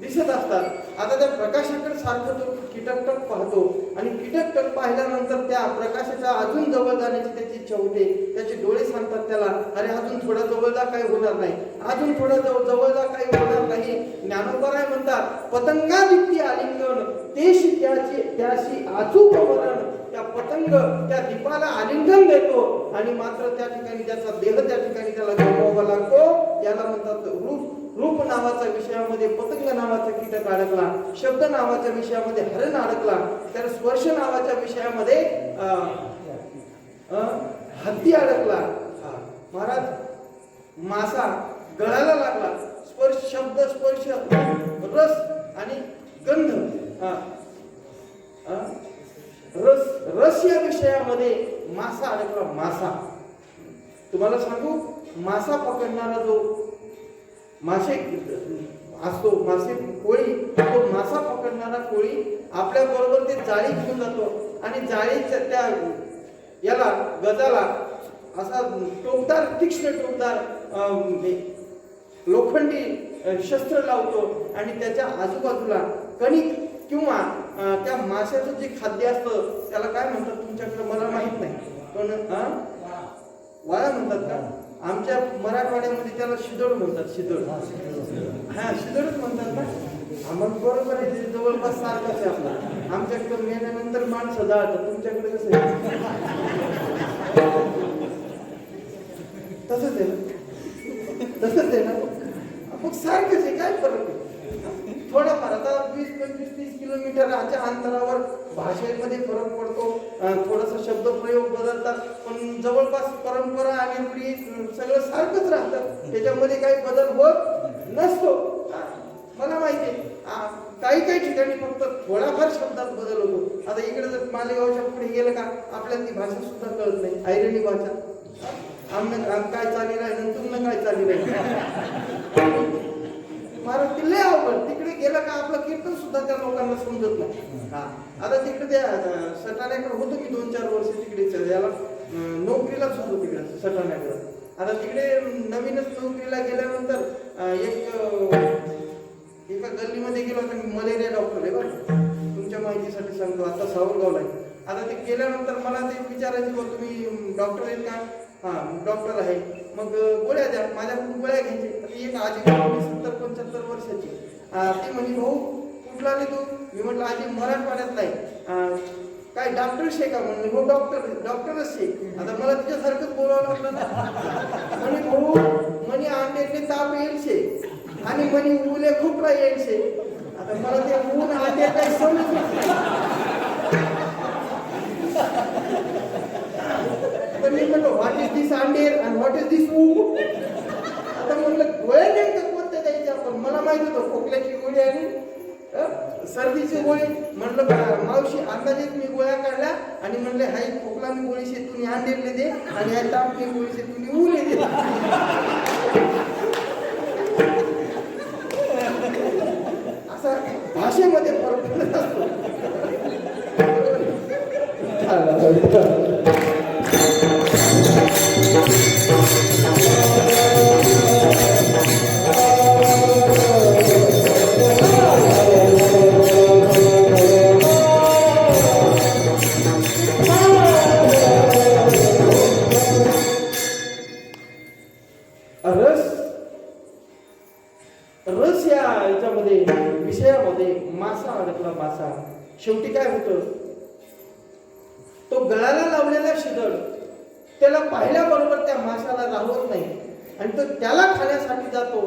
दिसत असतात. आता त्या प्रकाशाकडे सारखं तो कीटक पाहतो आणि कीटक पाहिल्यानंतर त्या प्रकाशाच्या अजून जवळ जाण्याची त्याची इच्छा होते. त्याचे डोळे सांगतात त्याला, अरे अजून थोडा जवळ जा, काही होणार नाही, अजून थोडा जवळ जा, काही होणार नाही. ज्ञानोबराय म्हणतात, पतंगादित्य आलिंगन तेशी त्याशी अचूक वरण. त्या पतंग त्या दीपाला आलिंगन देतो आणि मात्र त्या ठिकाणी त्याचा देह त्या ठिकाणी त्याला गमवावा लागतो. याला म्हणतात रूप नावाच्या विषयामध्ये पतंग नावाचा कीटक अडकला. शब्द नावाच्या विषयामध्ये हरण अडकला. तर स्पर्श नावाच्या विषयामध्ये हत्ती अडकला. महाराज मासा गळायला लागला. स्पर्श, शब्द स्पर्श, रस आणि गंध हा रस रस या विषयामध्ये मासा अडकला. मासा तुम्हाला सांगू, मासा पकडणारा जो मासे असतो, मासे कोळी, तो मासा पकडणारा कोळी आपल्या बरोबर ते जाळी घेऊन जातो आणि जाळीच्या त्या याला गजाला असा टोकदार, तीक्ष्ण टोकदार लोखंडी शस्त्र लावतो आणि त्याच्या आजूबाजूला कणिक किंवा त्या माशाचं जे खाद्य असतं त्याला काय म्हणतात तुमच्याकडे, मला माहित नाही, पण वाळा म्हणतात का? आमच्या मराठवाड्यामध्ये त्याला शिदोड म्हणतात. शिदोड, हा शिदोडच म्हणतात ना. आम्हाला बरोबर आहे, जवळपास सारखाच आहे आपला. आमच्याकडे मेल्यानंतर माणसं जाळतात, तुमच्याकडे कसं आहे? तसंच आहे ना, तसंच आहे ना, मग सारखंच आहे, काय फरक आहे? थोडाफार आता 20, 25, 30 किलोमीटरच्या अंतरावर भाषेमध्ये फरक पडतो, थोडासा शब्द प्रयोग बदलतात, पण जवळपास परंपरा आणि रूढी सगळं सारखंच राहतं, त्याच्यामध्ये काही बदल होत नसतो. मला माहिती आहे काही काही ठिकाणी फक्त थोडाफार शब्दात बदल होतो. आता इकडे जर मालेगावच्या पुढे गेलं का आपल्याला ती भाषा सुद्धा कळत नाही, ऐरणी भाषा. काय चाली राहील, तुमनं काय चाली राहील, महाराज ते लय अवघड. तिकडे गेलं का आपलं कीर्तन सुद्धा त्या लोकांना समजत नाही. हा आता तिकडे त्या सटाण्याकडे होतो मी 2-4 वर्ष तिकडे, याला नोकरीलाच होतो तिकडे सटाण्याकडे. आता तिकडे नवीनच नोकरीला गेल्यानंतर एका गल्लीमध्ये गेलो होता मी. मलेरिया डॉक्टर आहे बरं, तुमच्या माहितीसाठी सांगतो, आता सावरगावला आहे. आता ते गेल्यानंतर मला ते विचारायचे, बघ तुम्ही डॉक्टर आहेत का? हां डॉक्टर आहे. मग गोळ्या द्या. माझ्याकडून गोळ्या घ्यायची. एक आजी 70-75 वर्षाची, ती म्हणजे भाऊ कुठला आले तू? मी म्हटलं आजी मराठवाड्यातला आहे. काय डॉक्टरच आहे का? म्हणले हो डॉक्टरच आहे. आता मला तिच्यासारखंच बोलावं लागलं ना. म्हणे भाऊ म्हणे अंड्यातले ताप येईल आणि म्हणे उले खोकला येईल. आता मला ते ऊन अंडे काही समजत नाही. आता मी म्हणतो what is this under and what is this ऊ? आता म्हणलं गोळ्या नेमकं कोणत्या द्यायच्या आपण? मला माहित होतं खोकल्याची गोळी आणि सर्दीची गोळी. म्हणलं मावशी अंदाजेच मी गोळ्या काढल्या आणि म्हणले हाय खोकला मी गोळी शे तुम्ही अंडेरले दे आणि हाय ताप मी गोळी शे तुम्ही उले दे. असा भाषेमध्ये फरक पडत असतो. रस या याच्यामध्ये विषयामध्ये मासा अडकला. मासा शेवटी काय होतं, तो गळाला लावलेला शिदळ त्याला पाहिल्याबरोबर त्या माशाला राहत नाही आणि तो त्याला खाण्यासाठी जातो.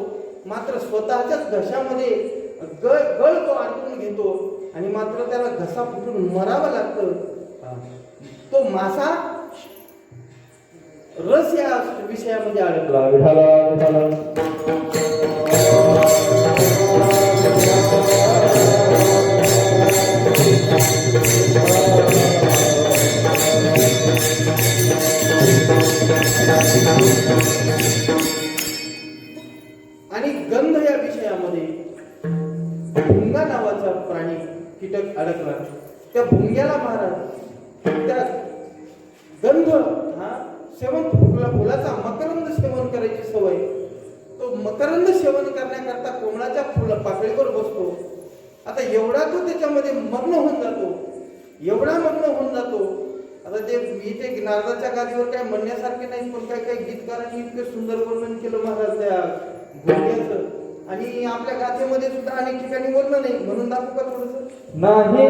मात्र स्वतःच्याच घशामध्ये गळ तो अडकून घेतो आणि मात्र त्याला घसा फुटून मरावं लागतं. तो मासा रस या विषयामध्ये अडकला. आणि गंध या विषयामध्ये भुंगा नावाचा प्राणी कीटक अडकला. त्या भुंग्याला महाराज त्या गंध हा सेवन फुलाचा मकरंद सेवन करायची सवय. तो मकरंद सेवन करण्याकरता कोंबडाच्या पाकळीवर बसतो. आता एवढा तो त्याच्यामध्ये मग्न होऊन जातो, एवढा मग्न होऊन जातो. आता ते इथे नारदाच्या गादीवर काय म्हणण्यासारखे नाही, पण काय काही गीतकारांनी इतकं सुंदर वर्णन केलं महाराज त्या भुंग्याचं. आणि आपल्या गाथेमध्ये सुद्धा अनेक ठिकाणी वर्णन नाही, म्हणून दाखवू का थोडस? नाही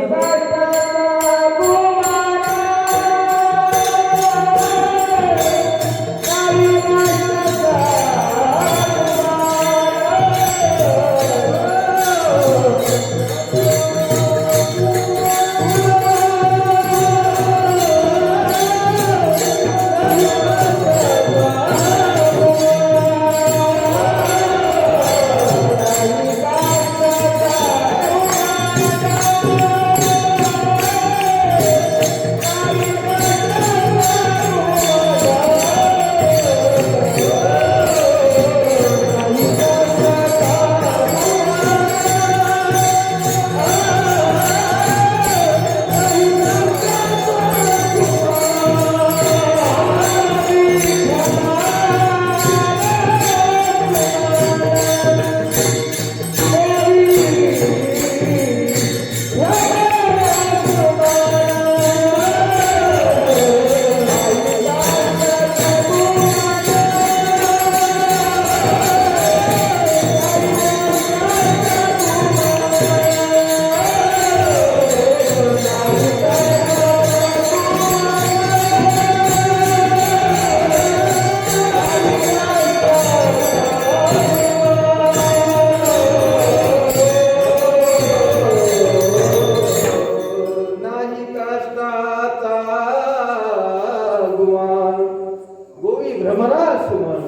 भ्रमरा सुमन.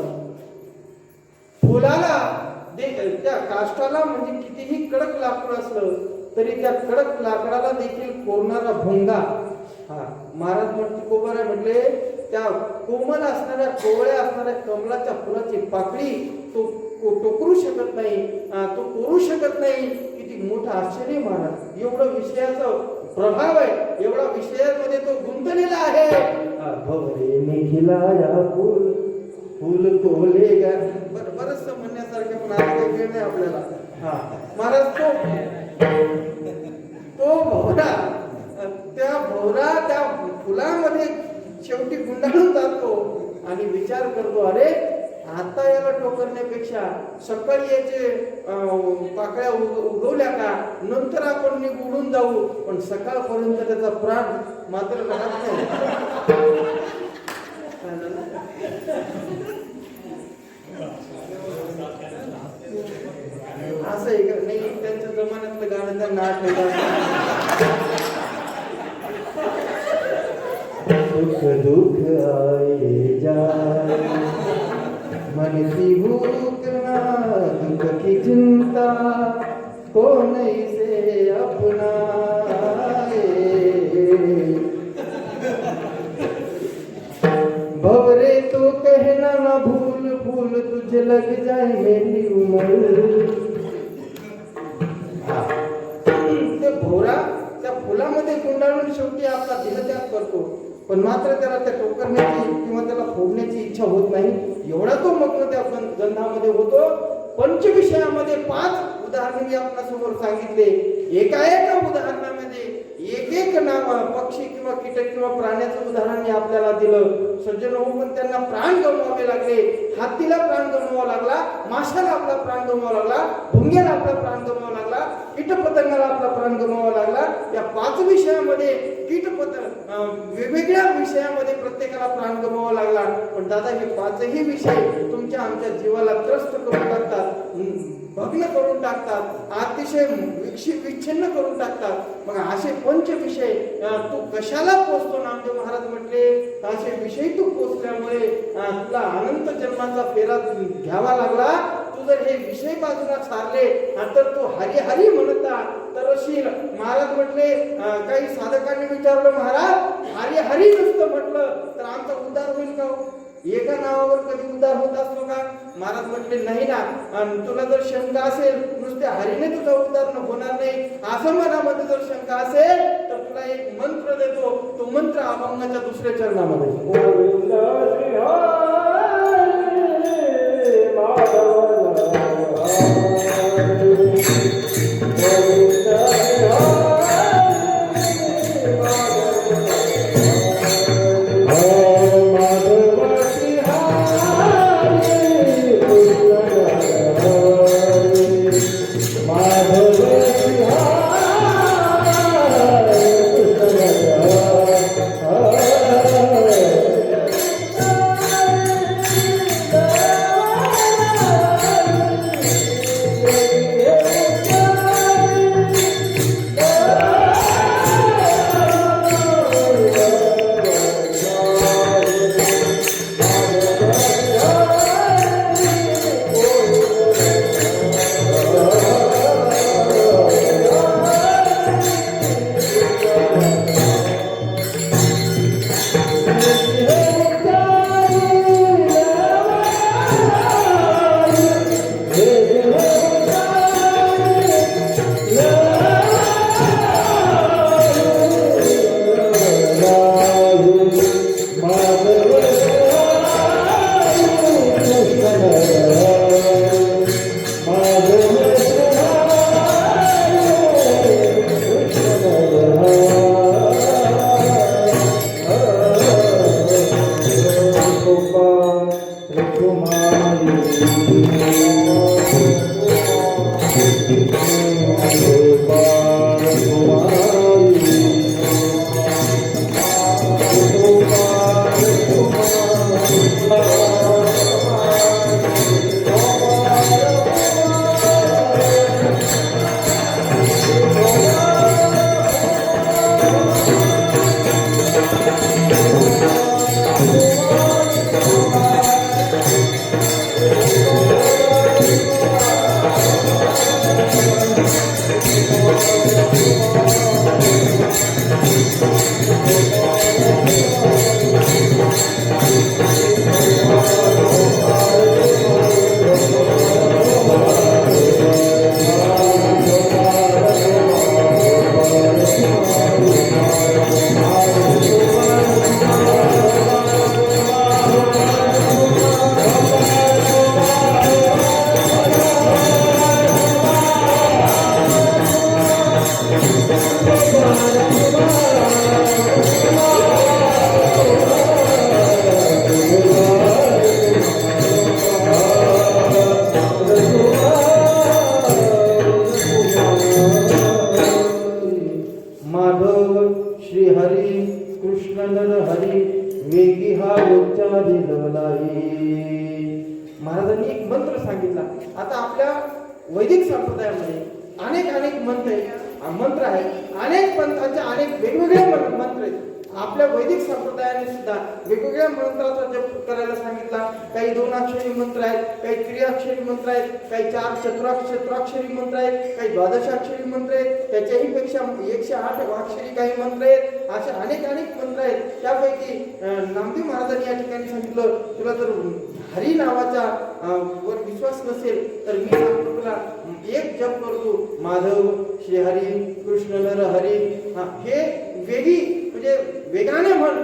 फुलाला त्या काष्टाला म्हणजे कितीही कडक लाकूड असलं तरी त्या कडक लाकडाला देखील कोरणारा भोंगा. हा महाराज तुकोबाराय म्हटले त्या कोमल असणाऱ्या कोवळ्या असणाऱ्या कमलाच्या फुलाची पाकळी तो टोकरू शकत नाही, तो कोरू शकत नाही. किती मोठं आश्चर्य महाराज. एवढं विषयाचा प्रभाव आहे, एवढा विषयामध्ये तो गुंतलेला आहे. भवरे निखिला या फुल फुल तोलेगा. बरंच म्हणण्यासारखं पण आता काही वेळ नाही आपल्याला. हा महाराज तो भवरा त्या फुलामध्ये शेवटी गुंडाळून जातो आणि विचार करतो, अरे आता याला टोकरण्यापेक्षा सकाळी याचे पाकळ्या उगवल्या का नंतर आपण उडून जाऊ, पण सकाळपर्यंत त्याचा प्राण मात्र राहत नाही. असं आहे का नाही. त्यांच्या जमान्यातलं गाणं त्यांना सुख दुख आए जाए मन की भूख ना दुख की चिंता कौन इसे अपनाए. भवरे तो कहना ना भूल भूल तुझे लग जाए मेरी उम्र. ते भोवरा त्या फुलामध्ये गुंडाळून शेवटी आपला देहत्याग करतो, पण मात्र त्याला त्या टोकरण्याची किंवा त्याला फोडण्याची इच्छा होत नाही. एवढा तो मग्न त्या गंधामध्ये होतो. पंचविषयामध्ये 5 उदाहरणे मी आपल्यासमोर सांगितले. एका उदाहरणामध्ये एक नाव पक्षी किंवा कीटक किंवा प्राण्याचं उदाहरण मी आपल्याला दिलं. सज्जन हो, पण त्यांना प्राण गमवावे लागले. हत्तीला प्राण गमवावा लागला, माशाला आपला प्राण गमवावा लागला, भुंग्याला आपला प्राण गमवावा लागला, कीटपतंगाला आपला प्राण गमवावा लागला. या 5 विषयामध्ये वेगवेगळ्या विषयामध्ये प्रत्येकाला प्राण गमवावा लागला. पण दादा हे 5ही विषय तुमच्या आमच्या जीवाला त्रस्त करून टाकतात, भग्न करून टाकतात, अतिशय विच्छिन्न करून टाकतात. मग असे पंचविषय तू कशाला पोचतो. नामदेव महाराज म्हटले असे विषय तू पोचल्यामुळे तुला अनंत जन्माचा फेरा घ्यावा लागला. तू जर हे विषय बाजूला सारले तर तू हरी हरी म्हणता तरशील. महाराज म्हटले काही साधकांनी विचारलं, महाराज हरी हरी नुसतं म्हटलं तर आमचा उद्धार होईल का. एका नावावर कधी उद्धार होत असतो का. महाराज म्हटले नाही ना. तुला जर शंका असेल नुसत्या हरीने तुझा उद्धार होणार नाही असं मनामध्ये जर शंका असेल तर तुला एक मंत्र देतो. तो मंत्र अभंगाच्या 2ऱ्या चरणामध्ये महाराजांनी एक मंत्र सांगितला. आता आपल्या वैदिक संप्रदायामध्ये अनेक मंत्र आहेत. अनेक पंथांचे अनेक वेगवेगळे मंत्र आहेत. आपल्या वैदिक संप्रदायाने सुद्धा वेगवेगळ्या मंत्राचा जप करायला सांगितला. काही 2 अक्षरी मंत्र आहेत, काही त्रिअक्षरी मंत्र आहेत, काही 4 चतुराक्षरी मंत्र आहेत, काही 12 अक्षरी मंत्र आहेत, त्याच्याही पेक्षा 108 अक्षरी काही मंत्र आहेत. असे अनेक मंत्र आहेत. त्यापैकी नामदेव महाराजांनी या ठिकाणी सांगितलं, तुला जर हरी नावाचा वर विश्वास नसेल तर मी सांगतो तुला एक जप करतो, माधव श्रीहरी कृष्ण नर हरी. हे वेगळी म्हणजे वेगाने म्हण,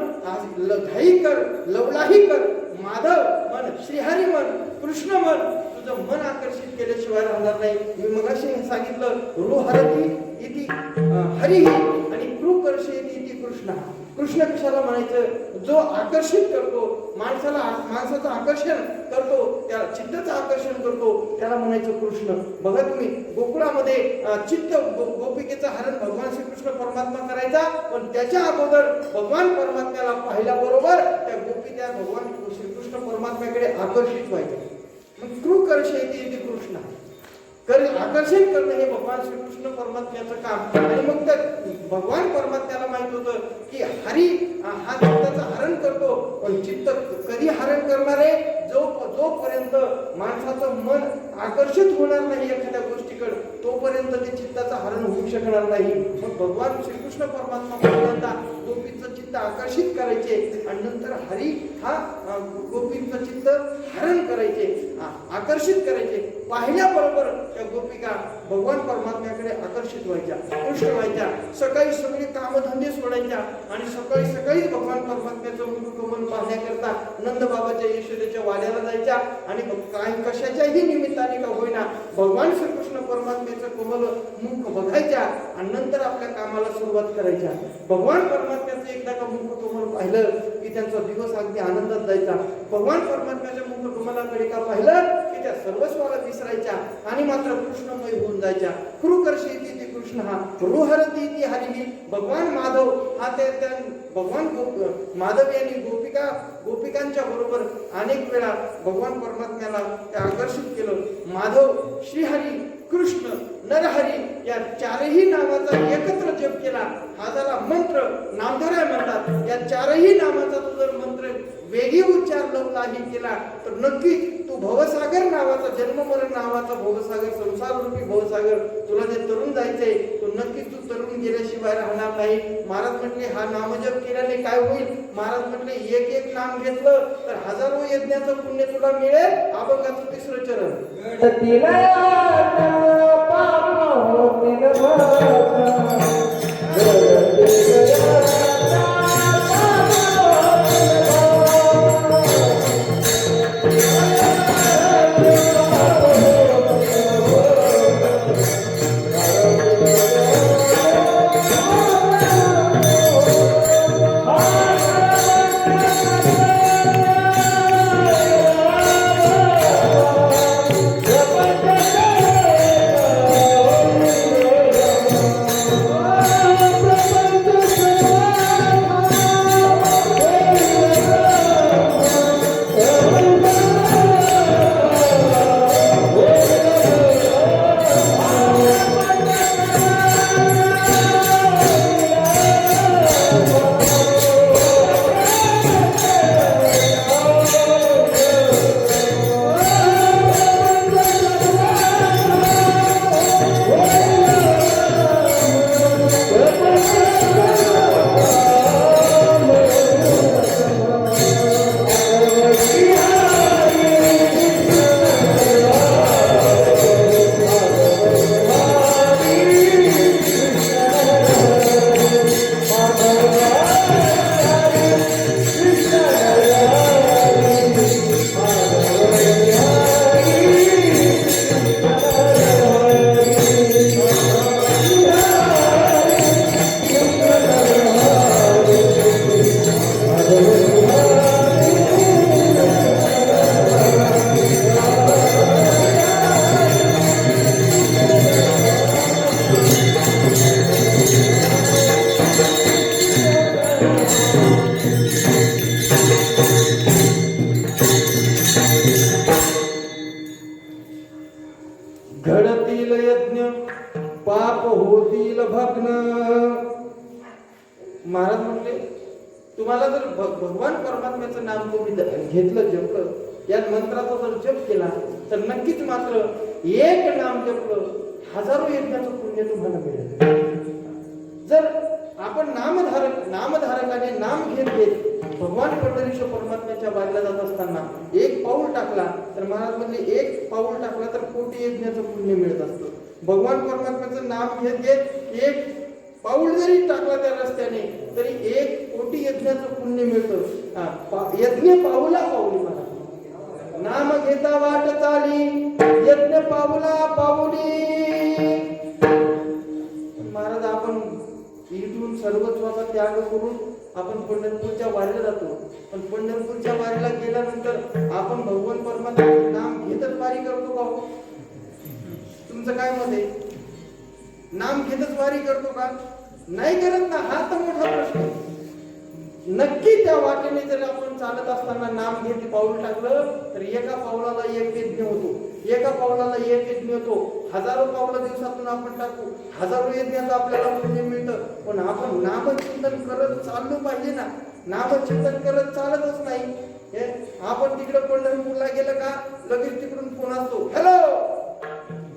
घाई कर, लवलाही कर, माधव म्हण, श्रीहरी म्हण, कृष्ण म्हण. तुझं मन आकर्षित केल्याशिवाय राहणार नाही. मी मगाशी सांगितलं, रुहरती इति हरिही आणि कृकर्षेति इति कृष्ण. कृष्ण कशाला म्हणायचं? जो आकर्षित करतो माणसाचं आकर्षण करतो, त्या चित्ताचं आकर्षण करतो, त्याला म्हणायचं कृष्ण. बघा तुम्ही गोकुळामध्ये चित्त गोपिकेचं हरण भगवान श्रीकृष्ण परमात्मा करायचा, पण त्याच्या अगोदर भगवान परमात्म्याला पाहिल्याबरोबर त्या गोपी त्या भगवान श्रीकृष्ण परमात्म्याकडे आकर्षित व्हायच्या. मग कृकर्षेति इति कृष्ण. आकर्षण करणं हे भगवान श्रीकृष्ण परमात्म्याचं काम. आणि मग त्या भगवान परमात्म्याला माहित होतं की हरी हा चित्ताचं हरण करतो, पण चित्त कधी हरण करणार आहे? जोपर्यंत माणसाचं मन आकर्षित होणार नाही एखाद्या गोष्टीकडे, तोपर्यंत ते चित्ताचं हरण होऊ शकणार नाही. मग भगवान श्रीकृष्ण परमात्मा पहिल्यांदा गोपीचं चित्त आकर्षित करायचे आणि नंतर हरी हा गोपीचं चित्त हरण करायचे, आकर्षित करायचे. पाहिल्याबरोबर त्या गोपिका भगवान परमात्म्याकडे आकर्षित व्हायच्या, कृष्ण व्हायच्या. सकाळी सगळे कामधंदे सोडायच्या आणि सकाळी भगवान परमात्म्याचं मुखकमल पाहण्याकरता नंद बाबाच्या यशोदेच्या वाड्याला जायच्या आणि काही कशाच्याही निमित्ताने का होईना भगवान श्रीकृष्ण परमात्म्याचं कोमल मुख बघायच्या आणि नंतर आपल्या कामाला सुरुवात करायच्या. भगवान परमात्म्याचं एकदा का मुख कोमल पाहिलं की त्यांचा दिवस अगदी आनंदात जायचा. भगवान परमात्म्याच्या मुख कोमलाकडे का पाहिलं की त्या सर्वस्वाला विसरायच्या आणि मात्र कृष्णमय होऊन जायच्या. कृकर्षेति इति कृष्ण, रुहरती इति हरिः. भगवान माधव हा त्या भगवान माधव यांनी गोपिकांच्या बरोबर अनेक वेळा भगवान परमात्म्याला ते आकर्षित केलं. माधव श्रीहरी कृष्ण नरहरी या चारही नावाचा एकत्र जप केला. हा झाला मंत्र, नामधराय म्हणतात. या चारही नामाचा तू जर मंत्र वेगळी उच्चार लवलाही केला तर नक्कीच तू भवसागर नावाचा, जन्ममरण नावाचा भवसागर, संसार रूपी भवसागर, तुला जे तरुण जायचंय तो नक्कीच तू तरुण गेल्याशिवाय राहणार नाही. महाराज म्हटले हा नामजप केल्याने काय होईल? महाराज म्हटले एक नाम घेतलं तर हजारो यज्ञाचं पुण्य तुला मिळेल. अभंगाचं 3रं चरण. भग्न. महाराज म्हटले तुम्हाला जर भगवान परमात्म्याचं नाम तुम्ही घेतलं, जपलं, या मंत्राचा जर जप केला तर नक्कीच मात्र एक नाम जपलं हजारो यज्ञाचं पुण्य तुम्हाला मिळेल. जर आपण नामधारकाने नाम घेत भगवान पंढरीश्वर परमात्म्याच्या वारीला जात असताना एक पाऊल टाकला तर महाराज म्हणजे एक पाऊल टाकला तर कोटी यज्ञाचं पुण्य मिळत असतं. भगवान परमात्म्याचं नाम घेत एक पाऊल जरी टाकला त्या रस्त्याने तरी एक कोटी यज्ञाचं पुण्य मिळतं. यज्ञ पाऊला पाऊली मला नाम घेता वाट चाली, यज्ञ पाऊला पाऊली. महाराज आपण इथून सर्वस्वाचा त्याग करून आपण पंढरपूरच्या वारीला जातो, पण पंढरपूरच्या वारीला गेल्यानंतर आपण भगवान परमात्म्याचे नाम घेतच वारी करतो का? तुमचं काय मत आहे? नाम घेतच वारी करतो का? नाही करत ना. हा तर मोठा प्रश्न. नक्की त्या वाटेने जर आपण चालत असताना नाम घेत पाऊल टाकलं तर एका पावलाला एक यज्ञ होतो, एका पावलाला एक यज्ञ होतो. हजारो पावलं दिवसातून आपण टाकू, हजारो यज्ञाचं आपल्याला पुण्य मिळतं. पण आपण नामचिंतन करत चाललो पाहिजे ना. नामचिंतन करत चालतच नाही. आपण तिकडे पंढरपूरला गेलं का लगेच तिकडून फोन असतो, हॅलो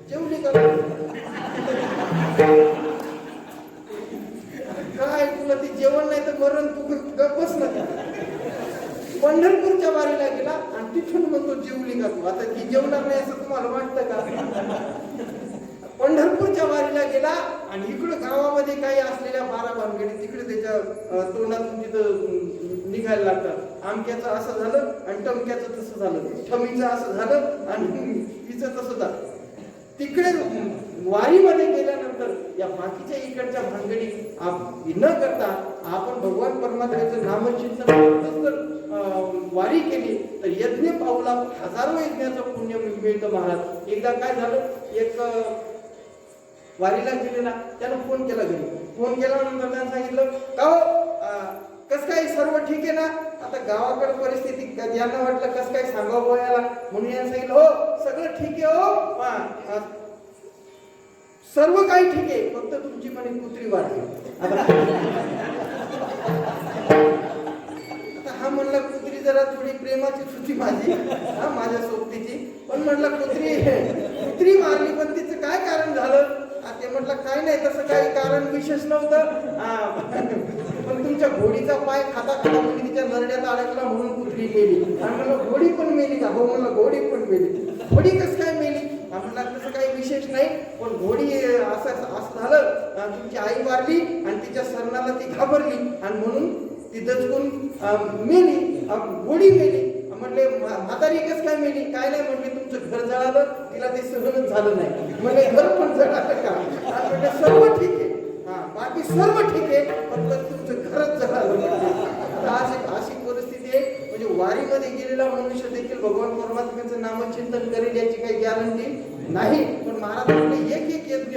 जेवली का? काय तुला ती जेवण नाही तर मरण, तू गप्पच ना. पंढरपूरच्या वारीला गेला आणि तिथून म्हणतो जेवली का तू? आता ती जेवणार नाही असं तुम्हाला वाटतं का? पंढरपूरच्या वारीला गेला आणि इकडं गावामध्ये काही असलेल्या 12 भानगडी तिकडे त्याच्या तोंडातून तिथं निघायला लागतात. आमक्याचं असं झालं आणि टमक्याचं तसं झालं, ठमीचं असं झालं आणि हिचं तसं झालं. तिकडे वारीमध्ये गेल्यानंतर या बाकीच्या इकडच्या भानगडी न करता आपण भगवान परमात्म्याचं नामचिंतन जर वारी केली तर यज्ञ पाऊला हजारो यज्ञाचं पुण्य मिळतं. महाराज एकदा काय झालं, एक वारीला गेलेला त्यानं फोन केला घरी. फोन केल्यानंतर त्यानं सांगितलं का कस काय सर्व ठीक आहे ना? आता गावाकडे परिस्थिती यांना वाटलं कस काय सांगावं बोलायला म्हणून यानं सांगितलं हो सगळं ठीक आहे हो, सर्व काही ठीक आहे, फक्त तुमची म्हणे कुत्री वाढली. आता हा म्हणला कुत्री जरा थोडी प्रेमाची सुची माझी, हा माझ्या सोबतीची, पण म्हणला कुत्री मारली पण तिचं काय कारण झालं? ते म्हटलं काय नाही तसं काही कारण विशेष नव्हतं, पण तुमच्या घोडीचा पाय खाता खाता म्हणजे तिच्या नरड्यात अडकला म्हणून कुत्री मेली. आणि म्हणलं घोडी पण मेली का? हो म्हणलं घोडी पण मेली. घोडी कसं काय मेली? म्हणलं तसं काही विशेष नाही, पण घोडी असं झालं तुमची आई वारली आणि तिच्या सरणाला ती घाबरली आणि म्हणून ती दचकून मेली, घोडी मेली. म्हणले म्हातारी कसं काय मेली? काय नाही म्हणले तुमचं घर जळालं, तिला ते सहनच झालं नाही. म्हणले घर पण जळालं का? म्हणजे सर्व ठीक आहे, बाकी सर्व ठीक आहे, फक्त तुमचं घरच जळालं. अशी परिस्थिती आहे. म्हणजे वारीमध्ये गेलेला मनुष्य देखील भगवान परमात्म्याचं नामचिंतन करेल याची काही गॅरंटी नाही. पण महाराज म्हटले एक यज्ञ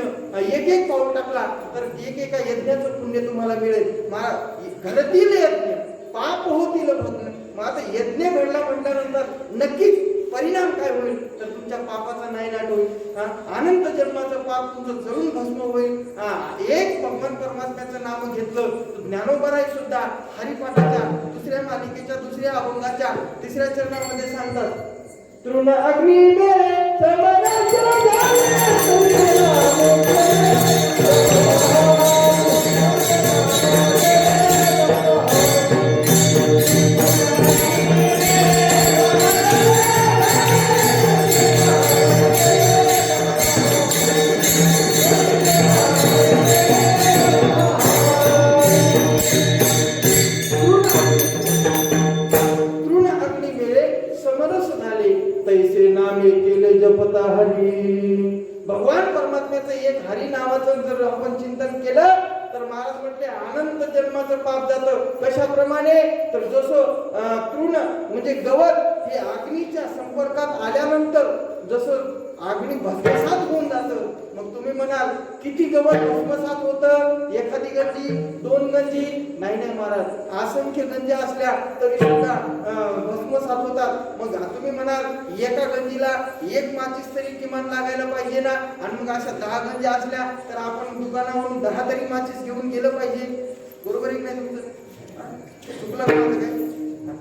एक पाऊल टाकला तर एका यज्ञाचं पुण्य तुम्हाला मिळेल. घरातील यज्ञ पाप होतील भग्न. मग आता यज्ञ घडला म्हटल्यानंतर नक्कीच परिणाम काय होईल तर तुमच्या पापाचा नायनाट होईल. अनंत जन्माचं पाप तुमचं जळून भस्म होईल. एक भगवान परमात्म्याचं नाम घेतलं ज्ञानोबराय सुद्धा हरिपाठाच्या दुसऱ्या मालिकेच्या दुसऱ्या अभंगाच्या 3ऱ्या चरणामध्ये सांगतात, तृण अग्नी मेरे जपता हरी. भगवान परमात्म्याचं एक हरी नावाचं जर आपण चिंतन केलं तर महाराज म्हटले अनंत जन्माचं पाप जातं. कशाप्रमाणे तर जसं तृण म्हणजे गवत हे अग्नीच्या संपर्कात आल्यानंतर जसं अग्नी भस्मसात होऊन जातं. मग तुम्ही म्हणाल किती गवत भस्मसात होतं? एखादी गंजी, 2 गंजी? नाही महाराज, असंख्य गंजा असल्या तरी सुद्धा भस्मसात होतात. मग तुम्ही म्हणाल एका गंजीला 1 माचीस तरी किमान लागायला पाहिजे ना, आणि मग अशा 10 गंजा असल्या तर आपण दुकानावरून 10 तरी माचीस घेऊन गेलं पाहिजे. बरोबर आहे की नाही तुमचं? चुकलं वाटतं काय?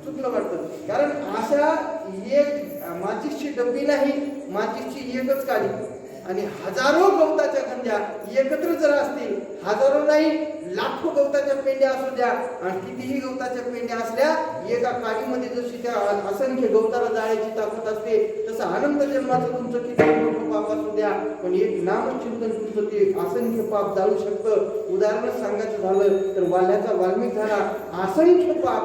चुकलं वाटतं. कारण अशा एक माचीसची डब्बी नाही, माचीसची एकच काडी आणि हजारो गवताच्या गंजा एकत्र जर असतील, हजारो नाही लाखो गवताच्या पेंड्या असू द्या, आणि कितीही गवताच्या पेंड्या असल्या, एका काडीमध्ये जशी त्या असंख्य गवताला जाळायची ताकद असते, तसं अनंत जन्माचं तुमचं किती मोठं पाप असू द्या, पण एक नामचिंतन तुमचं ते असंख्य पाप जाळू शकतं. उदाहरण सांगायचं झालं तर वाल्याचा वाल्मिक झाला, असंख्य पाप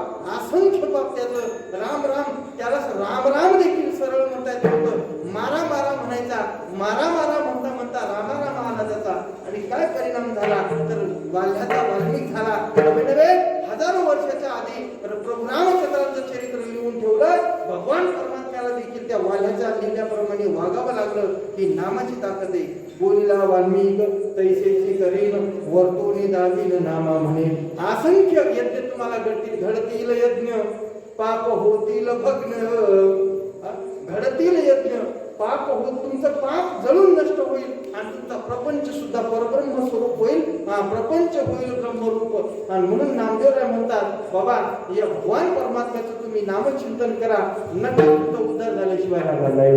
त्याचं राम राम, त्याला राम राम देखील सरळ म्हणता येत नव्हतं. मारा मारा म्हणायचा, मारा मारा म्हणता म्हणता रामा राम आला त्याचा. आणि काय परिणाम झाला तर वाल्याचा वाल्मिक झाला. नवे हजारो वर्षाच्या आधी प्रभू रामचंद्रांचं चरित्र लिहून ठेवलं. भगवान परमात्म्याला देखील त्या वाल्याच्या लिहिल्याप्रमाणे वागावं लागलं. ही नामाची ताकद आहे. बोलिला वाल्मिक तैसेचे करीन, वर्तोनी दाबीन नामा म्हणे. असंख्य यज्ञ तुम्हाला घडतील यज्ञ, पाप होतील भग्न. घडतील यज्ञ, पाप होत, तुमचं पाप जळून नष्ट होईल, आणि तुमचा प्रपंच सुद्धा परब्रह्म स्वरूप होईल. प्रपंच होईल ब्रह्मरूप. आणि म्हणून नामदेवराय म्हणतात, बाबा या भगवान परमात्म्याचं तुम्ही नामचिंतन करा, नक्की तुमचा उद्धार झाल्याशिवाय राहणार नाही.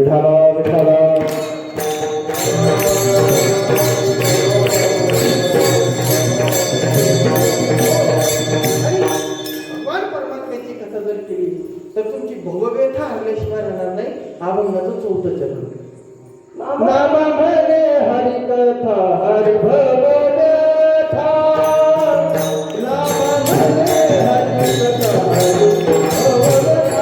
भगवान परमात्म्याची कथा जर केली तर तुमची भवव्यथा हरल्याशिवाय राहणार नाही. अभंगाचं 4थं चरण. नाम म्हणे हरी कथा हरी भवव्यथा, नाम म्हणे हरी कथा हरी भवव्यथा. हरी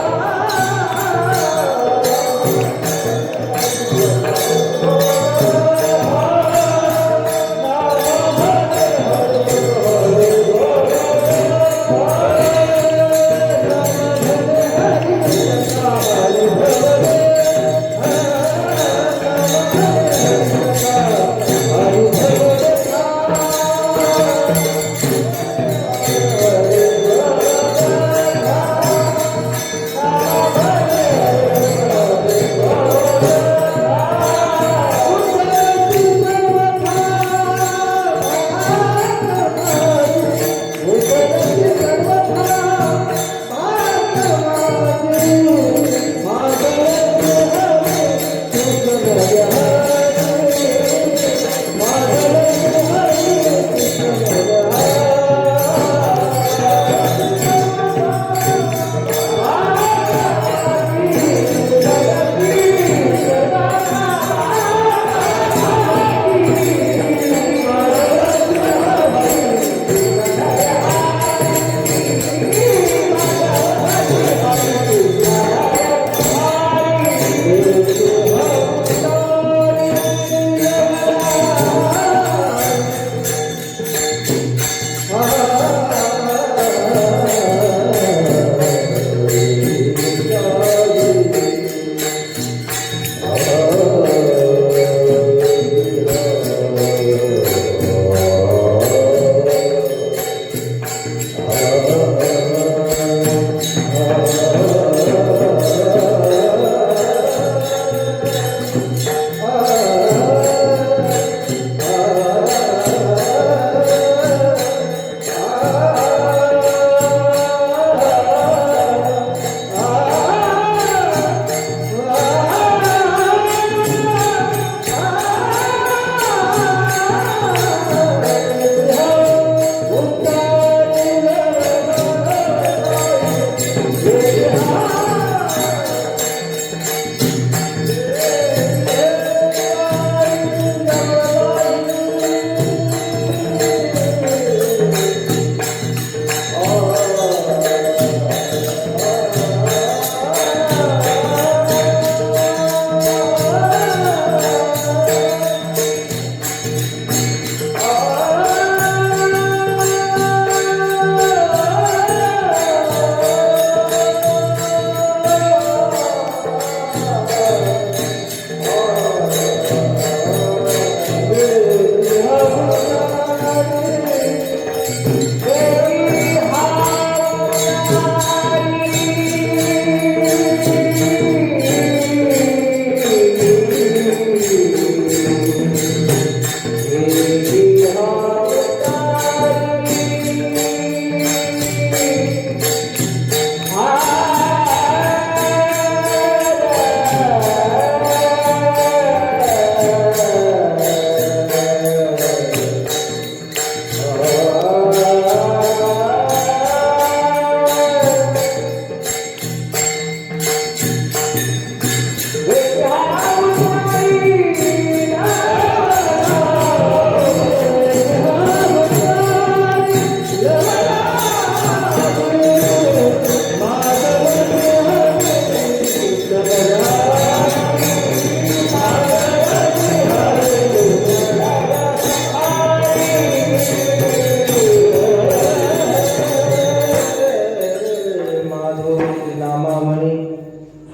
माधव नामामणी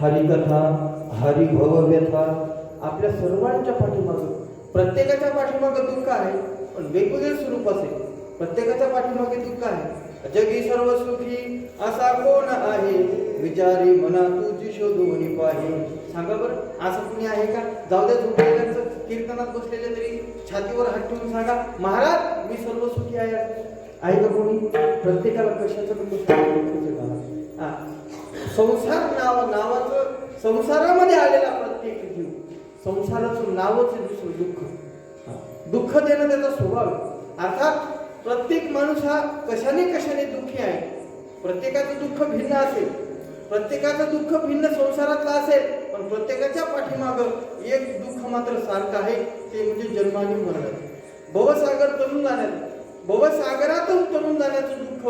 हरिकथा हरिभव व्यथा आपल्या सर्वांच्या पाठीमागं प्रत्येकाच्या पाठीमागं दुःख आहे, पण वेगवेगळे स्वरूप असेल. प्रत्येकाच्या पाठीमागे दुःख आहे. जगी सर्व सुखी असा कोण आहे, विचारी मना तुझी शोधून पाहे. सांगा बरं, असं कुणी आहे का? जाऊ द्या झोपलेल्यांचं, कीर्तनात बसलेले तरी छातीवर हात ठेवून सांगा, महाराज मी सर्व सुखी आहे का कोणी? प्रत्येकाला कशाचं हा संसार नावाचं संसारामध्ये आलेला प्रत्येक जीव, संसाराचं नावच दुसरं दुःख. दुःख देणं त्याचा स्वभाव आहे. अर्थात प्रत्येक माणूस हा कशाने दुःखी आहे. प्रत्येकाचं दुःख भिन्न असेल, प्रत्येकाचं दुःख भिन्न संसारातलं असेल, पण प्रत्येकाच्या पाठीमागं एक दुःख मात्र सारखं आहे, ते म्हणजे जन्माने मरण. भवसागर तरुण जाण्याचं, भवसागरातून तरुण जाण्याचं दुःख,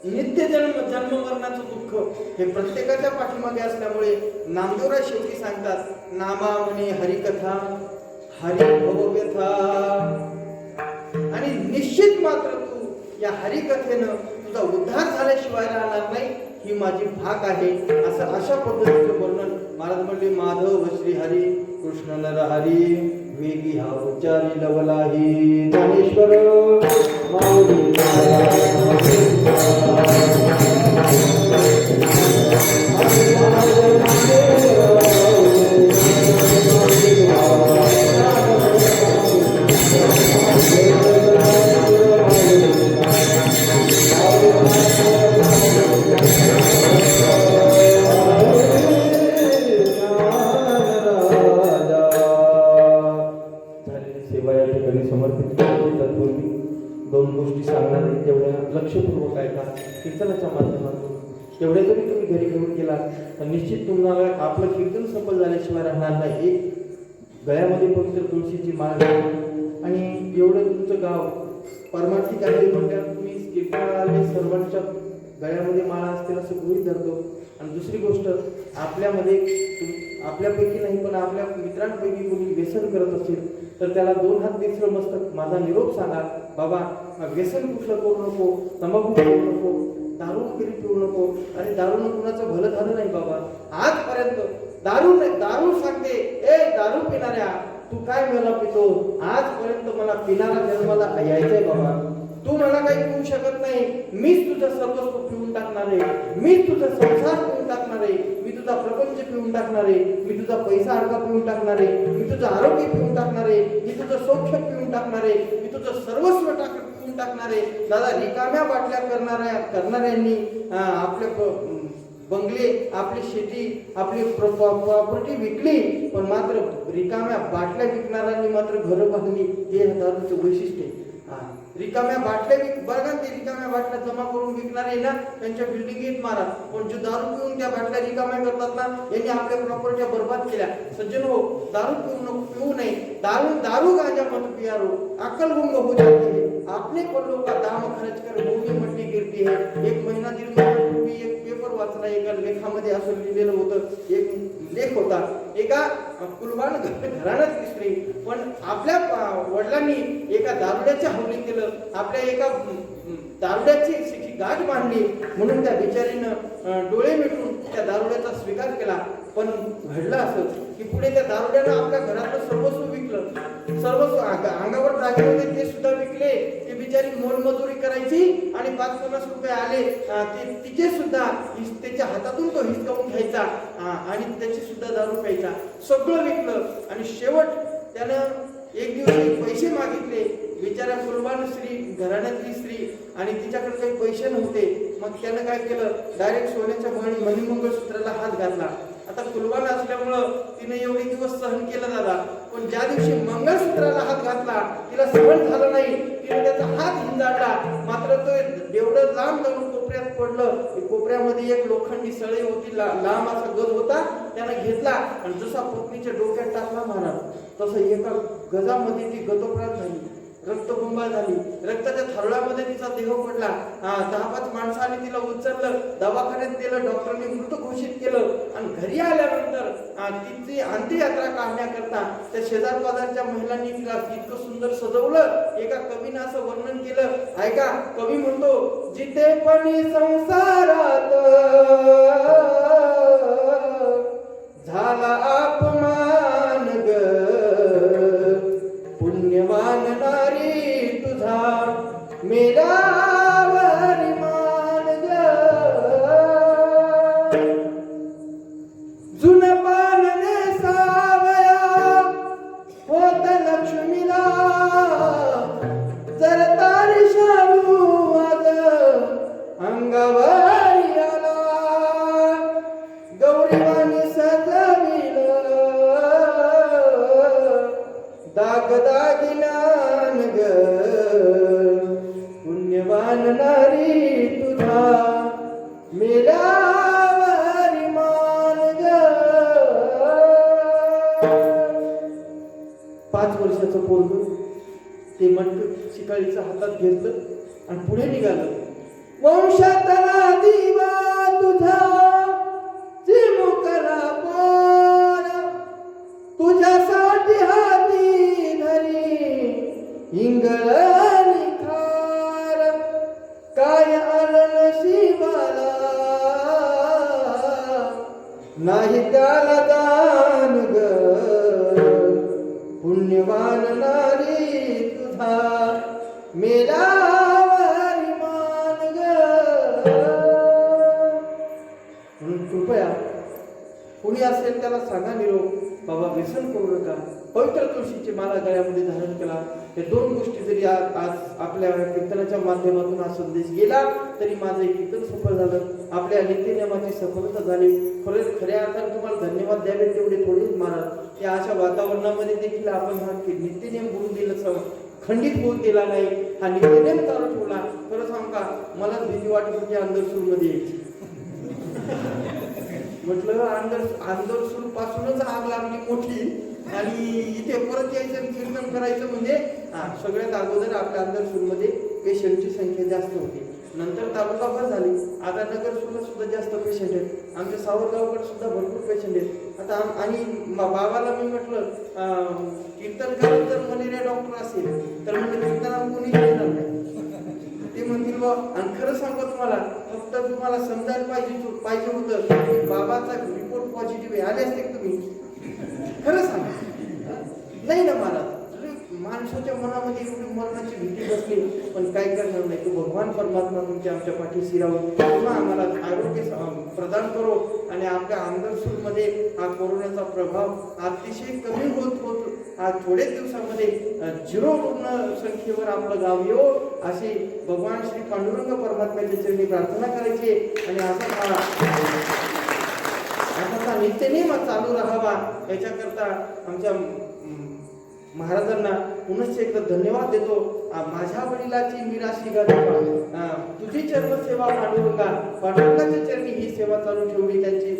नित्य जन्म मरणाचं दुःख हे प्रत्येकाच्या पाठीमागे असल्यामुळे नामदेवराय शेवटी सांगतात, नामामणी हरिकथा हरिभव व्यथा. आणि निश्चित मात्र तू या हरिकथेनं तुझा उद्धार झाल्याशिवाय राहणार नाही, ही माझी भाग आहे. असं अशा पद्धतीचं वर्णन महाराज म्हणले. माधव श्री हरी कृष्ण नर हरी वेगी हा उच्चारी लवलाही. ज्ञानेश्वर माऊली दोन गोष्टी सांगणार आहेत, तेवढ्या लक्षपूर्वक ऐका. कीर्तनाच्या माध्यमातून तेवढ्या जरी तुम्ही घरी घेऊन गेला तर निश्चित तुम्हाला आपलं कीर्तन सफल झाल्याशिवाय राहणार नाही. एक गळ्यामध्ये पवित्र तुळशीची माळ आणि एवढं तुमचं गाव परमार्थिक आहे म्हणल्यावर तुम्ही कीर्तनाला सर्वांच्या गळ्यामध्ये माळा असतील असं गृहीत धरतो. आणि दुसरी गोष्ट, आपल्यापैकी नाही पण आपल्या मित्रांपैकी कोणी व्यसन करत असेल तर त्याला 2 हात तिसरं मस्तक माझा निरोप सांगा. बाबा व्यसन कुठलं करू नको, तंबाखू करू नको, दारू वगैरे पिऊ नको. आणि दारूनं कुणाचं भलं झालं नाही बाबा. आजपर्यंत दारू सांगते, ए दारू पिणाऱ्या तू काय मला पितो, आजपर्यंत मला पिणारा जन्माला यायचंय बाबा. तू मला काही पिऊ शकत नाही, मीच तुझं सर्वस्व पिऊन टाकणार आहे, मीच तुझा संसार पिऊन टाकणार आहे, मी तुझा प्रपंच पिऊन टाकणार आहे, मी तुझा पैसा अडका पिऊन टाकणार आहे, मी तुझं आरोग्य पिऊन टाकणार आहे, मी तुझं सौख्य पिऊन टाकणार आहे, मी तुझं सर्वस्व पिऊन टाकणार आहे. दादा रिकाम्या बाटल्या करणाऱ्यांनी आपले बंगले, आपली शेती, आपली प्रॉपर्टी विकली, पण मात्र रिकाम्या बाटल्या विकणाऱ्यांनी मात्र घरं बांधली. हे दारूचं वैशिष्ट्य आहे. रिकाम्या बाटल्या बघा, ते रिकाम्या बाटल्या जमा करून विकणारे ना त्यांच्या बिल्डिंगीत मारा, पण जे दारू पिऊन त्या बाटल्या रिकाम्या करतात ना यांनी आपल्या प्रॉपर्ट्या बर्बाद केल्या. सज्जन हो, दारू पिऊ नये. दारू गांजा मत पियारो, अक्कल गुंग हो जाती है, आपने पल्लों का दाम खर्च कर भूमि मट्टी गिरती है. 1 महिना 1.5 महिन्यापूर्वी एक पेपर वाचला, एका लेखामध्ये असं लिहिलेलं होतं. एक लेख होता, एका कुलवान घराण्यातली स्त्री, पण आपल्या वडिलांनी एका दारुड्याच्या हवली केलं, आपल्या एका दारुड्याची गाठ बांधली, म्हणून त्या बिचारीनं डोळे मिटून त्या दारुड्याचा स्वीकार केला. पण घडलं असं की पुढे त्या दारुड्यानं आपल्या घरातलं सर्वस्व विकलं, सर्वस्व अंगावर दागिने होते ते सुद्धा विकले. ती बिचारी मोलमजुरी करायची आणि 5-50 रुपये आले तिचे सुद्धा त्याच्या हातातून तो हिसकावून घ्यायचा आणि त्याची सुद्धा दारू प्यायचा. सगळं विकलं आणि शेवट त्यानं एक दिवस पैसे मागितले. बिचारा कुलवान स्त्री, घराण्यातली स्त्री, आणि तिच्याकडे काही पैसे नव्हते. मग त्यानं काय केलं, डायरेक्ट सोन्याच्या मणिमंगळसूत्राला हात घातला. आता कुलवान असल्यामुळं तिने एवढे दिवस सहन केलं दादा, पण ज्या दिवशी मंगळसूत्राला हात घातला तिला सहन झालं नाही. तिने त्याचा हात हिंजाळला, मात्र तो एवढं लांब जाऊन कोपऱ्यात पडलं. कोपऱ्यामध्ये एक लोखंडी सळई होती, लांब असा गज होता, त्यानं घेतला आणि जसा पत्नीच्या डोक्यात टाकला महाराज, तसं एका गजामध्ये ती गतोप्रात झाली. रक्तबंबाळ झाली, रक्ताच्या थारोळ्यामध्ये तिचा देह पडला. 10-5 माणसं आली, तिला उचललं, दवाखान्यात नेलं, डॉक्टरने मृत घोषित केलं. आणि घरी आल्यानंतर तिची अंत्ययात्रा काढण्याकरता त्या शेजार पाजारच्या महिलांनी तिला इतकं सुंदर सजवलं. एका कवीनं असं वर्णन केलं, ऐका. कवी म्हणतो, जिथे पण संसारात झाला अपमान ग, पुण्यवान नारी तुझा मेल्यावरी मान ग. जुन पान नेसावया होत लक्ष्मीला, जर तारी शालू आज अंगावरी आला, गौरीवाणी सजविलं दागदागिन्यान ग, पुण्यवान नारी तुझा मेल्यावरी मान ग. 5 वर्षाचं पोरगं ते मटक शिकाळीचं हातात घेतलं आणि पुढे निघालं. वंशातला दिवा तुझा चिमुकला पोर, तुझ्यासाठी हाती धरी इंगळणी खार, काय आलं नशिबाला नाही त्याला दान ग, पुण्यवान नारी तुझा मेल्यावरी मान ग. म्हणून कृपया कुणी असेल त्याला सांगा निरोप, बाबा व्यसन करू नका. पवित्र तुळशीची माला गळ्यामध्ये धारण केला. हे 2 गोष्टी जरी आज आपल्या कीर्तनाच्या माध्यमातून हा संदेश गेला तरी माझं एक कीर्तन सफल झालं, आपल्या नित्यनियमाची सफलता झाली. खऱ्या अर्थाने तुम्हाला धन्यवाद द्यावे तेवढे थोडेच महाराज. या अशा वातावरणामध्ये देखील आपण हा नित्यनियम बोलून दिला, खंडित होऊन दिला नाही, हा नित्यनियम चालू ठेवला. खरं सांग का, मलाच भीती वाटत होती अंधरसूरमध्ये यायची. म्हटलं अंधरसूर पासूनच आग लागली मोठी, आणि इथे परत यायचं कीर्तन करायचं म्हणजे सगळ्यात अगोदर आपल्या अंधरसूरमध्ये पेशंटची संख्या जास्त होती. नंतर तालुकाभर झाली, आता नगरसूरला सुद्धा जास्त पेशंट आहेत. आमच्या सावरगावकडे सुद्धा भरपूर पेशंट आहेत. आता आणि बाबाला मी म्हटलं, कीर्तन करत जर मलेरिया डॉक्टर असेल तर म्हणजे कीर्तनाला कोणी येणार नाही. ते म्हणतील बा. आणि खरं सांगतो तुम्हाला, फक्त तुम्हाला समजायला पाहिजे होतं की बाबाचा रिपोर्ट पॉझिटिव्ह आहे. आले असते तुम्ही? खरं सांगा, नाही ना महाराज. माणसाच्या मनामध्ये एवढी मरणाची भीती बसली, पण काय करणार नाही. तो भगवान परमात्मा तुमच्या आमच्या पाठीशी राहून पुन्हा आम्हाला आरोग्य प्रदान करो, आणि आपल्या अंधरसूरमध्ये हा कोरोनाचा प्रभाव अतिशय कमी होत आज थोड्याच दिवसामध्ये 0 रुग्ण संख्येवर आपलं गाव येऊ, अशी भगवान श्री पांडुरंग परमात्म्याच्या चरणी प्रार्थना करायची. आणि असा नित्यनेम चालू राहावा, याच्याकरता आमच्या महाराजांना पुनश्च एकदा धन्यवाद देतो. माझ्या वडिलाची मिराशी गाठवा, तुझी चरण सेवा पांडुरंगाच्या चरणी ही सेवा चालू ठेवली. त्यांची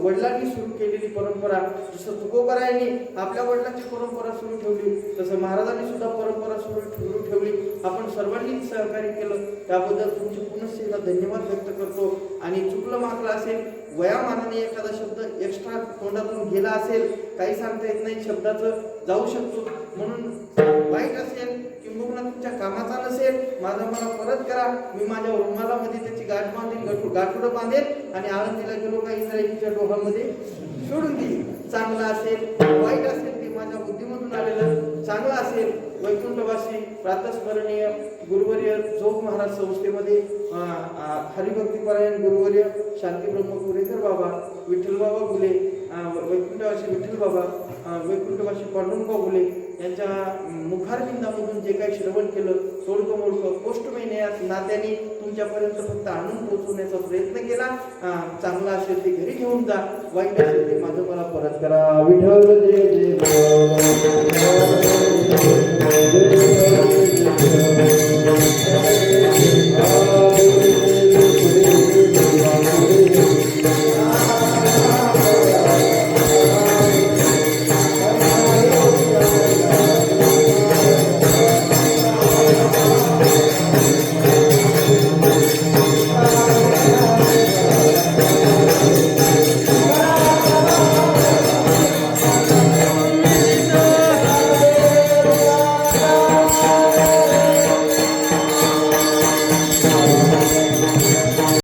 वडिलांनी सुरू केलेली परंपरा, जसं तुकोबारायांनी आपल्या वडिलांची परंपरा सुरू ठेवली, तसं महाराजांनी सुद्धा परंपरा सुरू ठेवली. आपण सर्वांनी सहकार्य केलं, त्याबद्दल तुमचे पुनश्च एकदा धन्यवाद व्यक्त करतो. आणि चुकलं मागलं असेल, वयामानाने एखादा शब्द एक्स्ट्रा तोंडातून गेला असेल, काही सांगता येत नाही, शब्दाचं जाऊ शकतो, म्हणून वाईट असेल किंबहुना तुमच्या कामाचा नसेल, माझा मला परत करा. मी माझ्या रुमालामध्ये त्याची गाठ बांधेल, गाठोडं बांधेल आणि आळंदीला गेलो का इस्रायलीच्या डोहामध्ये सोडून देईल. चांगलं असेल, वाईट असेल, ते माझ्या बुद्धीमधून आलेलं. चांगलं असेल, वैकुंठवासी प्रातस्मरणीय गुरुवर्य जोग महाराज संस्थेमध्ये हरिभक्तीपरायण गुरुवर्य शांतीब्रह्म पुरेकर बाबा, विठ्ठल बाबा गुले, वैकुंठवासी विठ्ठल बाबा, वैकुंठवासी पांडुरंग गुले यांच्या मुखारबिंदामधून जे काही श्रवण केलं, तोडकं मोडकं पोस्टमॅन या नात्याने तुमच्यापर्यंत फक्त आणून पोहोचवण्याचा प्रयत्न केला. चांगला असेल ते घरी घेऊन जा, वाईट असेल ते माझं मला परत करा. विठ्ठल जय जय.